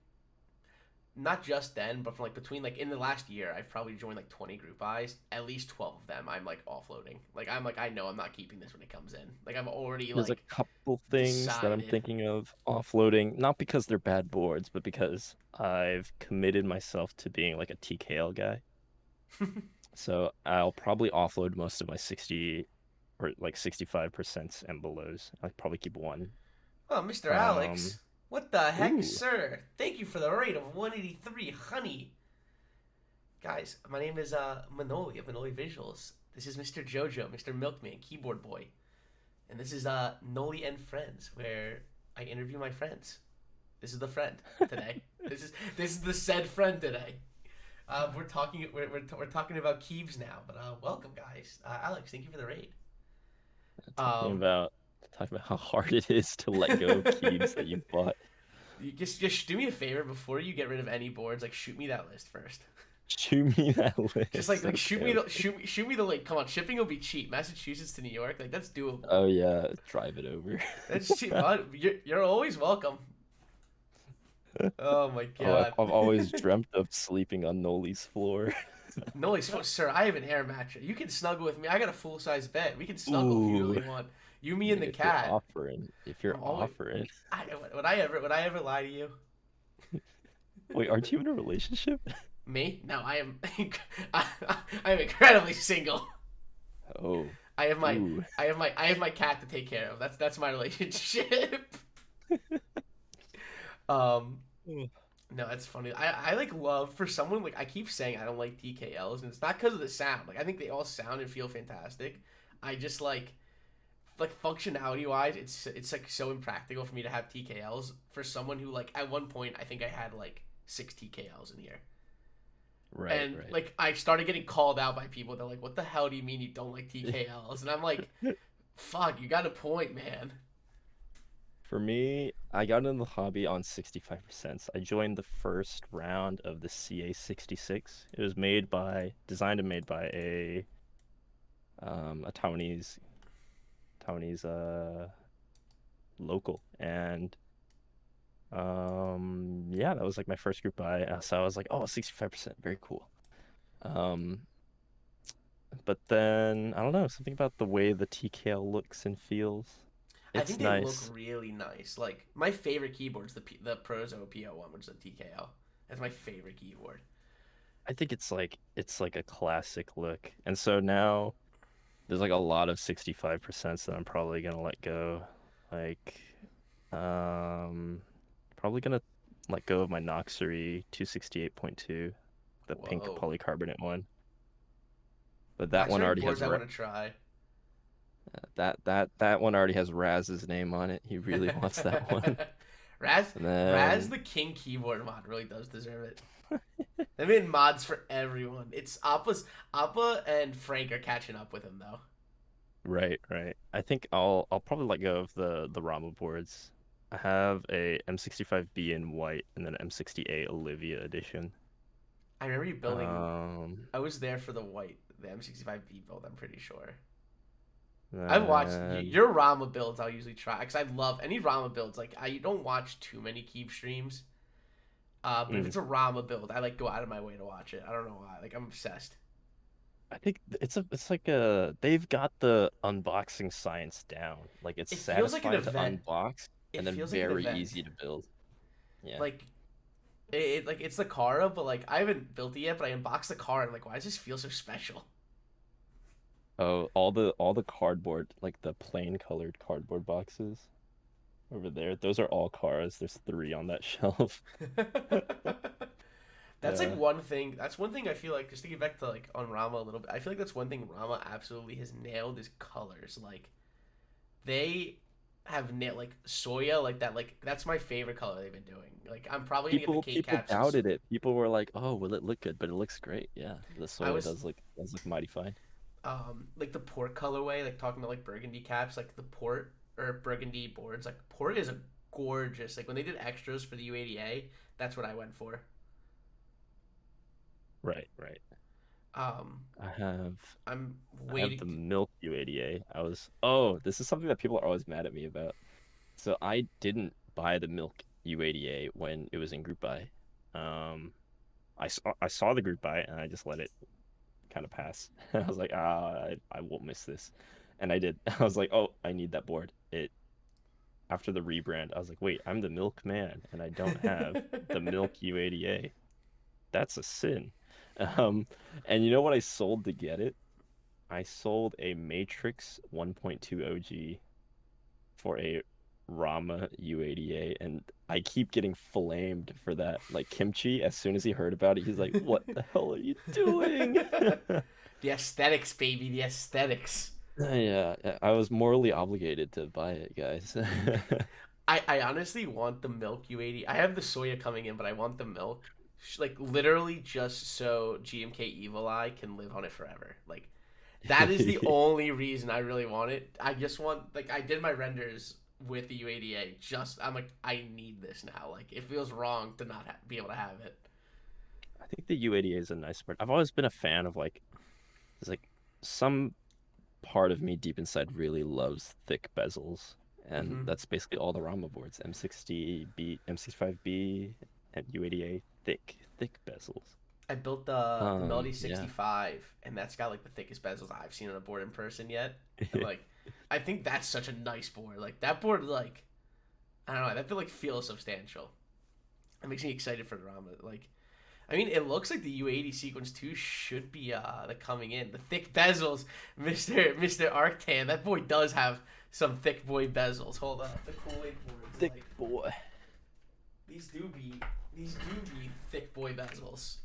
not just then, but from like between like in the last year, I've probably joined like 20 group buys. At least 12 of them, I'm like offloading. Like I'm like I know I'm not keeping this when it comes in. Like I've already There's a like couple things that I'm decided. thinking of offloading, not because they're bad boards, but because I've committed myself to being like a TKL guy. So I'll probably offload most of my 60 or like 65% and belows. I'll probably keep one. Oh, Mr. Um, Alex, what the heck, ooh, sir? Thank you for the rate of 183, honey. Guys, my name is Manoli of Manoli Visuals. This is Mr. JyoJoh, Mr. Milkman, keyboard boy, and this is Noli and Friends, where I interview my friends. This is the friend today. This is the said friend today. We're talking about keebs now, but welcome guys. Alex, thank you for the raid. talking Um, about talking about how hard it is to let go of keybs that you've bought. you just do me a favor before you get rid of any boards. Like shoot me that list first. Shoot me that Just list. shoot Okay, me the okay. shoot me the link. Come on, shipping will be cheap. Massachusetts to New York, like that's doable. Oh yeah, drive it over. That's cheap, bud. You're always welcome. Oh my Oh, I've, god. I've always dreamt of sleeping on Noli's floor. No, sir. I have an air mattress. You can snuggle with me. I got a full size bed. We can snuggle if you Ooh, really want. You, I me, and mean, the cat. if you're I'm always. offering. I would I ever lie to you? Wait, aren't you in a relationship? Me? No, I am. I, I am incredibly single. Oh, I have my ooh. I have my cat to take care of. That's my relationship. um, Mm. no, that's funny. I like love for someone like I keep saying I don't like TKLs, and it's not because of the sound. Like I think they all sound and feel fantastic. I just like functionality wise, it's like so impractical for me to have TKLs for someone who like at one point I think I had like 6 TKLs in here. Right, And right. like I started getting called out by people. They're like, "What the hell do you mean you don't like TKLs?" And I'm like, "Fuck, you got a point, man." For me, I got into the hobby on 65%. I joined the first round of the CA66. It was designed and made by a Taiwanese local, and yeah, that was like my first group buy. So I was like, oh, 65%, very cool. Um, but then I don't know, something about the way the TKL looks and feels. I think It's they look nice. really nice. Like my favorite keyboard's the Prozo PO1, which is a TKL. That's my favorite keyboard. I think it's like a classic look. And so now there's like a lot of 65% that I'm probably gonna let go. Like um probably gonna let go of my Noxery 268.2, the pink Whoa, polycarbonate one. But that that's one certain already boards has I want to try. that one already has Raz's name on it. He really wants that one. Raz And Raz then the King keyboard mod really does deserve it. They made mods for everyone. It's Appa and Frank are catching up with him though. right, right. I think I'll probably let go of the Rama boards. I have a M65B in white and then M60A Olivia edition. I remember you building. Um, I was there for the M65V build. I'm pretty sure. I've watched then your Rama builds. I'll usually try because I love any Rama builds. Like I don't watch too many Keep streams. But if mm, it's a Rama build, I like go out of my way to watch it. I don't know why. Like I'm obsessed. I think it's like a they've got the unboxing science down. Like it's It feels like an satisfying to event. unbox It and then feels like an very event. easy to build. Yeah. Like like it's the Kara, but like I haven't built it yet. But I unboxed the Kara. And I'm like, why does this feel so special? Oh, all the cardboard, like the plain colored cardboard boxes over there. Those are all cars. There's three on that shelf. That's like Yeah. one thing. That's one thing I feel like just to get back to like on Rama a little bit. I feel like that's one thing Rama absolutely has nailed is colors. Like they have nailed like Soya like that. Like that's my favorite color they've been doing. Like I'm probably gonna get the K People caps. doubted it. People were like, "Oh, will it look good?" But it looks great. Yeah, the I soya was does look mighty fine. like the port colorway. Like talking about like burgundy caps. Like the port or burgundy boards. Like port is a gorgeous. Like when they did extras for the U80A, that's what I went for. Right, right. Um, I have I'm I have waiting. the milk UADA. Oh, this is something that people are always mad at me about. So I didn't buy the milk U80A when it was in group buy. Um, I saw the group buy and I just let it kind of pass. I was like, I won't miss this, and I did. I was like, oh, I need that board. It After the rebrand, I was like, wait, I'm the milk man and I don't have the milk U80A. That's a sin. Um, and you know what I sold to get it? I sold a Matrix 1.2 OG for a Rama U80A, and I keep getting flamed for that. Like Kimchi, as soon as he heard about it, he's like, "What the hell are you doing?" The aesthetics, baby, the aesthetics. Yeah, I was morally obligated to buy it, guys. I honestly want the milk U80. I have the soya coming in, but I want the milk. Like literally just so GMK Evil Eye can live on it forever. Like that is the only reason I really want it. I just want like I did my renders with the U80A. Just I'm like I need this now. Like it feels wrong to not be able to have it. I think the U80A is a nice part. I've always been a fan of like, there's like some part of me deep inside really loves thick bezels, and Hmm. that's basically all the Rama boards: M60B, M65B, and U80A, thick bezels. I built the Melody Yeah. 65, and that's got like the thickest bezels I've seen on a board in person yet. And like, I think that's such a nice board. Like that board, like I don't know, that feel like feels substantial. It makes me excited for the drama. Like, I mean, it looks like the U80 sequence 2 should be the coming in. The thick bezels, Mister Arctan. That boy does have some thick boy bezels. Hold up, the Kool Aid boards. Thick Like boy. these do be thick boy bezels.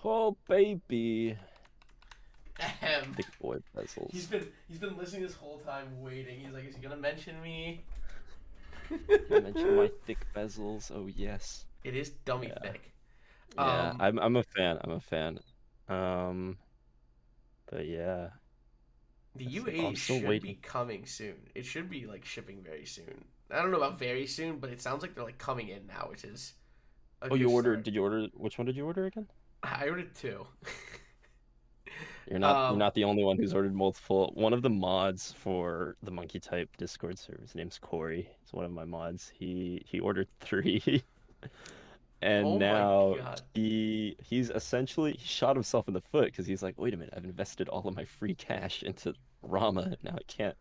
Oh baby. Ahem. Thick boy bezels. He's been listening this whole time, waiting. He's like, is he gonna mention me? Gonna mention my thick bezels. Oh yes. It is dummy Yeah. thick. Yeah. Um, I'm a fan. I'm a fan. Um, but yeah. the Let's see. Oh, U80 I'm still should be waiting. coming soon. It should be like shipping very soon. I don't know about very soon, but it sounds like they're like coming in now, which is a Oh, good you ordered, start. did you order, which one did you order again? I ordered two. You're um, not the only one who's ordered multiple. One of the mods for the monkey type Discord server, his name's Corey. He's one of my mods. He ordered three, and oh my now god. he's essentially he shot himself in the foot because he's like, wait a minute, I've invested all of my free cash into Rama. Now I can't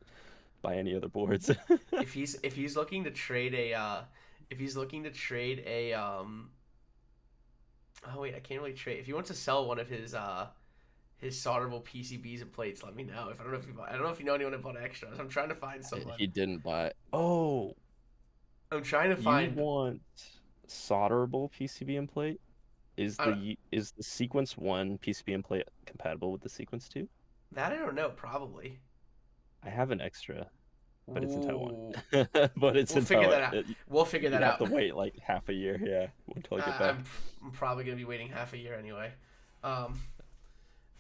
buy any other boards. If he's looking to trade a if he's looking to trade a oh wait, I can't really trade. If he wants to sell one of his solderable PCBs and plates, let me know. If I don't know if I don't know if you know anyone that bought extras. I'm trying to find someone. He didn't buy. Oh, I'm trying to you find. want solderable PCB and plate? Uh, Is the Sequence 1 PCB and plate compatible with the Sequence 2? that I don't know. Probably. I have an extra, but it's in Taiwan. Ooh, But it's we'll in figure Taiwan. that out. We'll figure You'd that have to out. wait like half a year, yeah, until I get I'm back. I'm probably gonna be waiting half a year anyway. Um,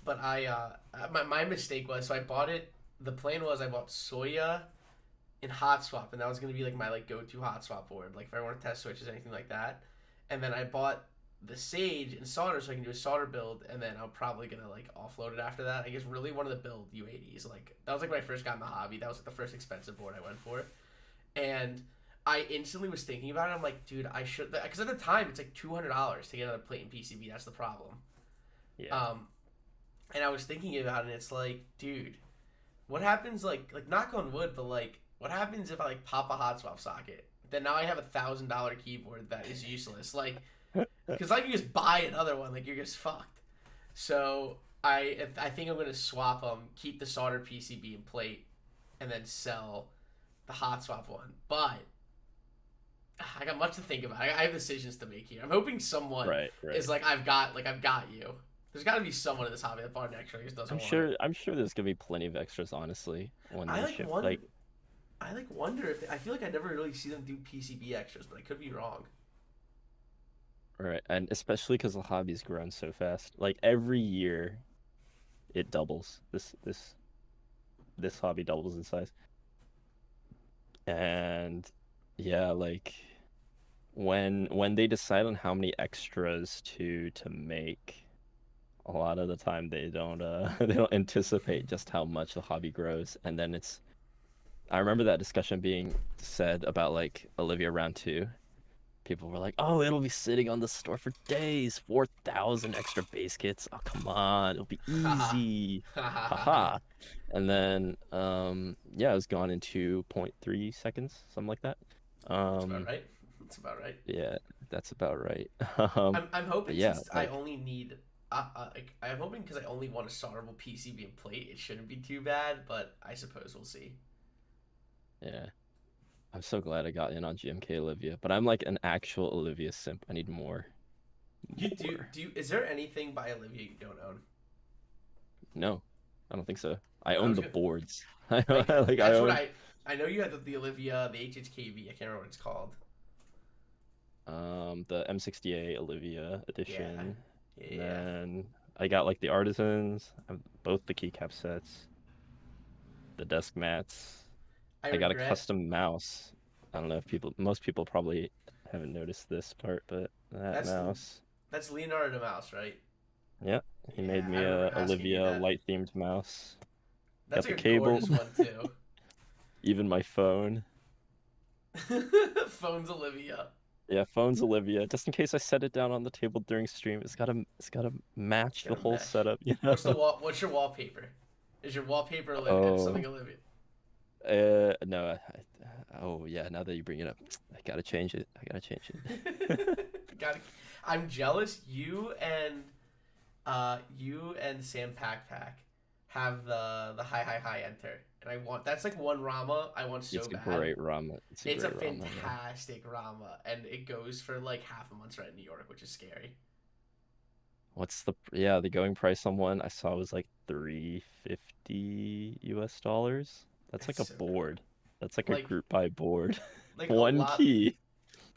but my mistake was so I bought it. The plan was I bought Soya and Hot Swap, and that was gonna be like my like go to Hot Swap board, like if I want to test switches anything like that. And then I bought the Sage and solder so I can do a solder build, and then I'm probably gonna like offload it after that. I guess really wanted to build U80s. Like that was like when I first got in the hobby. That was like the first expensive board I went for, and I instantly was thinking about it. I'm like, dude, I should because at the time it's like $200 to get another plate in PCB. That's the problem. Yeah. Um, and I was thinking about it, and it's like, dude, what happens like knock on wood, but like what happens if I like pop a hot swap socket? Then now I have $1,000 keyboard that is useless. Like, because like you just buy another one, like you're just fucked. So I think I'm gonna swap them, keep the solder PCB and plate, and then sell the hot swap one. But I got much to think about. I have decisions to make here. I'm hoping someone Right, right. is like I've got you. There's got to be someone in this hobby that bought an extra and just doesn't want it. I'm sure there's gonna be plenty of extras, honestly, when I they like ship. one. Like, I like wonder if I feel like I never really see them do PCB extras, but I could be wrong. right, and especially because the hobby's grown so fast. Like every year, it doubles. This hobby doubles in size. And yeah, like when they decide on how many extras to make, a lot of the time they don't they don't anticipate just how much the hobby grows, and then it's I remember that discussion being said about like Olivia round two. People were like, "Oh, it'll be sitting on the store for days. 4,000 extra base kits. Oh, come on, it'll be Haha. easy." Haha. Haha. And then, yeah, it was gone in 2.3 seconds, something like that. That's about Um, right. That's about right. yeah, that's about right. I'm But hoping yeah, since I like, only need like, I'm hoping because I only want a solderable PCB and plate, it shouldn't be too bad. But I suppose we'll see. yeah, I'm so glad I got in on GMK Olivia, but I'm like an actual Olivia simp. I need more, You do more. do you, is there anything by Olivia you don't own? No, I don't think so. I I own was the gonna boards. I like like I that's what own I know you had the Olivia, the HHKV. I can't remember what it's called. the M68 Olivia Yeah, edition. yeah, And yeah. then I got like the artisans, both the keycap sets, the desk mats. I I got a regret. custom mouse. I don't know if most people probably haven't noticed this part, but that That's mouse. that's Leonardo Mouse, right? Yeah, he made Yeah, I me remember a asking you Olivia that. light themed mouse. That's Got like the a cable, gorgeous one too. even my phone. Phone's Olivia. Yeah, phone's Olivia. Just in case I set it down on the table during stream, it's gotta It's match the gonna whole mesh. setup, you know? What's the wall? What's your wallpaper? Is your wallpaper Olivia? Something Oh, Olivia? no. Oh yeah. Now that you bring it up, I gotta change it. I gotta change it. Got. I'm jealous. You and Sam Pack Pack have the high enter, and I want that's like one Rama I want so It's a bad. great Rama. It's a It's a great Rama. Yeah. fantastic Rama, and it goes for like half a month's rent in New York, which is scary. What's the going price on one I saw was like 350 US dollars. That's It's like a so good. board. That's like a Like group buy board. like a One lot, key.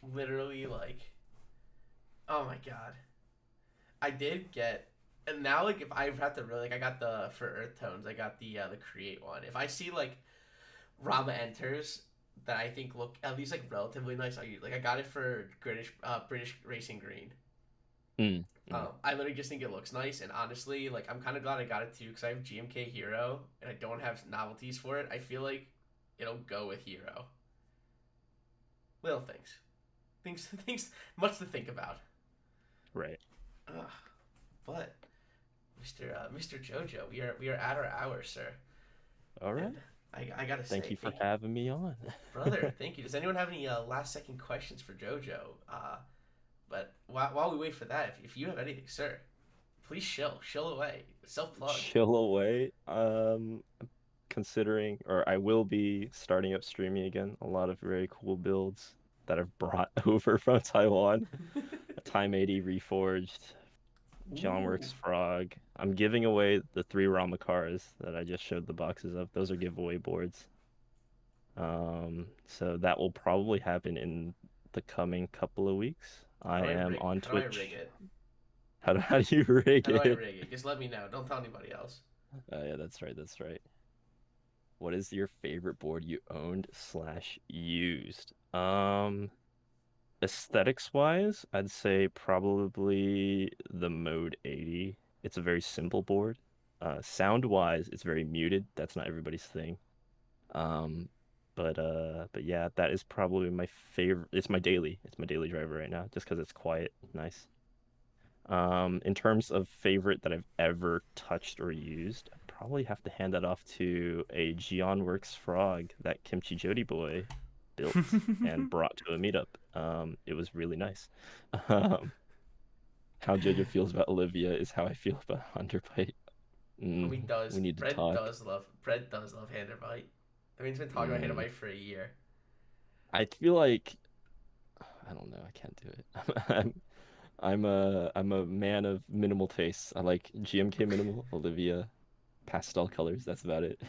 literally like. Oh my god. I did get, and now like if I have to really like I got the for Earth Tones I got the create one. If I see like Rama enters that I think look at least like relatively nice, I got it for British Racing Green. Mm, mm, I literally just think it looks nice, and honestly, like I'm kind of glad I got it too because I have GMK Hero and I don't have novelties for it. I feel like it'll go with Hero. Little things, much to think about. right. Ugh, but Mr. JoJo, we are at our hour, sir. All right. And I gotta Thank say, you for thank you, having me on. brother. Thank you. Does anyone have any last second questions for JoJo? But while we wait for that, if you have anything, sir, please shill away. Self plug. Chill away. Considering, or I will be starting up streaming again. A lot of very cool builds that I've brought over from Taiwan. A Time 80 Reforged, Ooh, Johnworks Frog. I'm giving away the three Ramakars that I just showed the boxes of. Those are giveaway boards. So that will probably happen in the coming couple of weeks. I am on how do I rig Twitch. it? How do you rig How do I it? rig it? Just let me know. Don't tell anybody else. Yeah, that's right. That's right. What is your favorite board you owned slash used? Aesthetics wise, I'd say probably the Mode 80. It's a very simple board. Sound wise, it's very muted. That's not everybody's thing. Um, but yeah, that is probably my favorite. It's my daily. It's my daily driver right now, just because it's quiet, nice. In terms of favorite that I've ever touched or used, I'd probably have to hand that off to a Geonworks frog that Kimchi Jody boy built and brought to a meetup. It was really nice. Um, how JoJo feels about Olivia is how I feel about Underbite. Homie We does. need to talk. Brett does love Handerbite. I mean, he's been talking about Mm, Handerbite for a year. I feel like I don't know. I can't do it. I'm a man of minimal tastes. I like GMK minimal, Olivia, pastel colors. That's about it.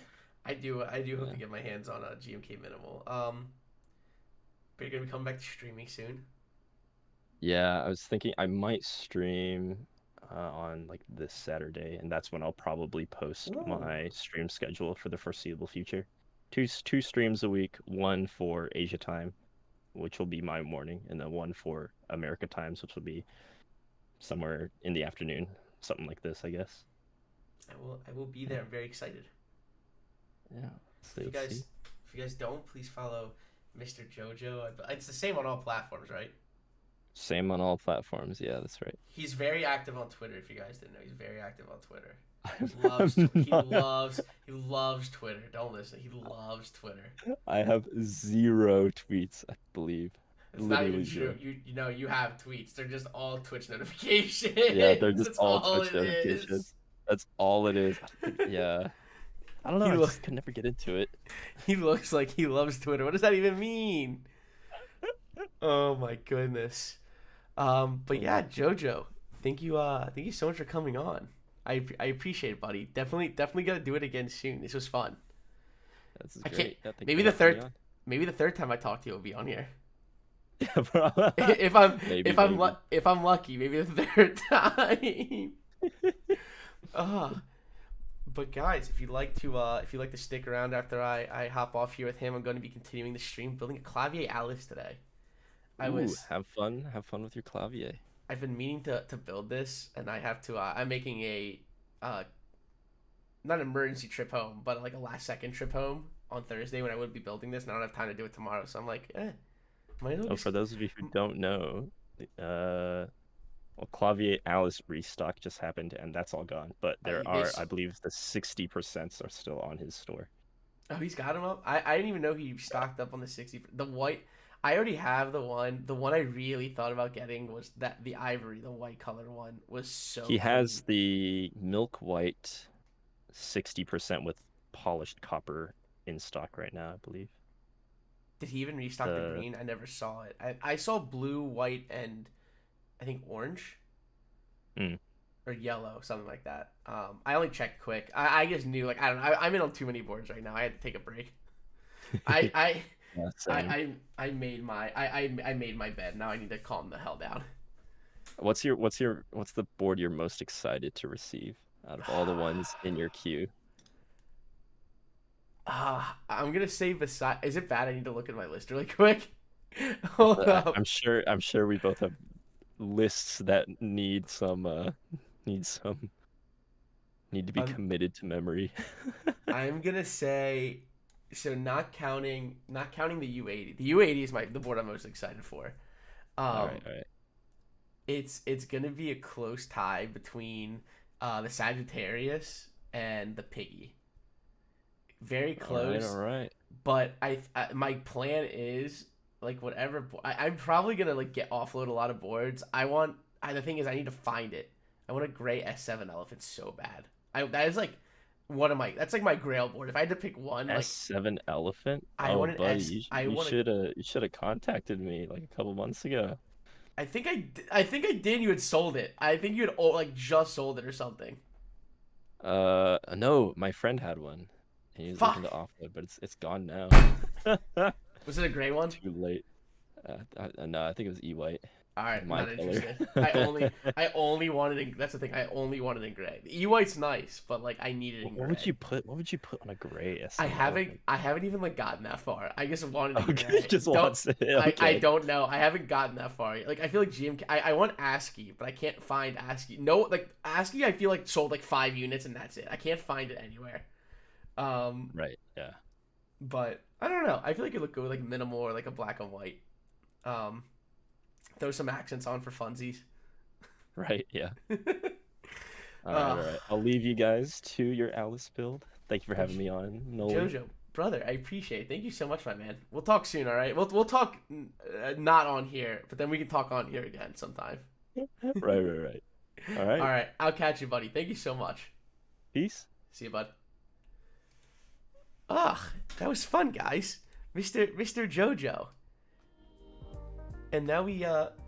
I do hope Yeah. to get my hands on a GMK minimal. But you're gonna be coming back to streaming soon. Yeah, I was thinking I might stream on like this Saturday, and that's when I'll probably post Ooh. my stream schedule for the foreseeable future. Two streams a week, one for Asia time, which will be my morning, and then one for America times, which will be somewhere in the afternoon, something like this, I guess. I will be Yeah, there. I'm very excited. yeah. If you Let's guys see. If you guys don't, please follow Mr. JyoJoh. It's the same on all platforms, right? Same on all platforms. Yeah, that's right. He's very active on Twitter. If you guys didn't know, he's very active on Twitter. I'm He not. loves Twitter. Don't listen. He loves Twitter. I have zero tweets, I believe. It's not even Literally true. zero. You know you have tweets. They're just all Twitch Yeah, they're notifications. just That's all all Twitch it is. notifications. That's all it is. I think, yeah. I don't know. He I look just could never get into it. he looks like he loves Twitter. What does that even mean? Oh my goodness. But yeah, Oh, JoJo, thank you so much for coming on. I appreciate it, buddy. Definitely gotta do it again soon. This was fun. this is I can't. great. Yeah, thank you Maybe for the having me third on. maybe the third time I talk to you will be on here. Yeah, bro. If I'm Maybe, maybe. if I'm lucky, maybe the third time. uh, but guys, if you'd like to stick around after I hop off here with him, I'm going to be continuing the stream building a clavier Alice today. I Ooh, was have fun. Have fun with your clavier. I've been meaning to build this, and I have to. I'm making a uh, not an emergency trip home, but like a last second trip home on Thursday when I would be building this, and I don't have time to do it tomorrow. So I'm like, might as well Oh, just. for those of you who don't know, well, Clavier Alice restock just happened, and that's all gone. But there are, This. I believe, the 60% are still on his store. Oh, he's got him up. I didn't even know he stocked up on the 60. The white. I already have the one. The one I really thought about getting was the ivory, the white color one was so He has clean. the milk white 60% with polished copper in stock right now, I believe. Did he even restock the The green? I never saw it. I saw blue, white, and I think orange mm. or yellow, something like that. I only checked quick. I just knew like I don't know. I'm in on too many boards right now. I had to take a break. I I Yeah, same. I made I made my bed. Now I need to calm the hell down. What's the board you're most excited to receive out of all the ones in your queue? I'm gonna say beside. Is it bad? I need to look at my list really quick. Hold up. I'm sure we both have lists that need some need to be I'm committed to memory. I'm gonna say. So not counting the U80. The U80 is the board I'm most excited for. All right, Um, all right. it's gonna be a close tie between the Sagittarius and the Piggy. Very All right, all close, right. but my plan is like whatever. I'm probably gonna like get offload a lot of boards. The thing is I need to find it. I want a gray S7 elephant so bad. That is like one of my that's like my grail board. If I had to pick one, like S7 elephant? I Oh, want an buddy, S. I you want a. should have contacted me like a couple months ago. I think I did. You had sold it. I think you had like just sold it or something. No, my friend had one. He was looking Fuck. to offload, but it's gone now. Was it a gray one? Too late. No, I think it was E-White. All right, I'm My not color. interested. I only wanted in. That's the thing. I only wanted in gray. The E-White's nice, but like I needed in What would you gray. put? What would you put on a gray S7 elephant? I haven't even like gotten that far. I just wanted in Okay, gray. just Don't. wants it. I Okay. don't know. I haven't gotten that far. Like I feel like GM. I want ASCII, but I can't find ASCII. No, like ASCII, I feel like sold like 5 units and that's it. I can't find it anywhere. Um, Right. Yeah. but I don't know. I feel like it look good with like minimal or like a black and white. Um, throw some accents on for funsies. Right. Yeah. All right. All uh, right. I'll leave you guys to your Alice build. Thank you for having me on, Noli. JoJo, brother, I appreciate it. Thank you so much, my man. We'll talk soon, all right? We'll talk not on here, but then we can talk on here again sometime. Right. Right. Right. All All right. right, I'll catch you, buddy. Thank you so much. Peace. See you, bud. Ah, that was fun, guys. Mr. JoJo. And now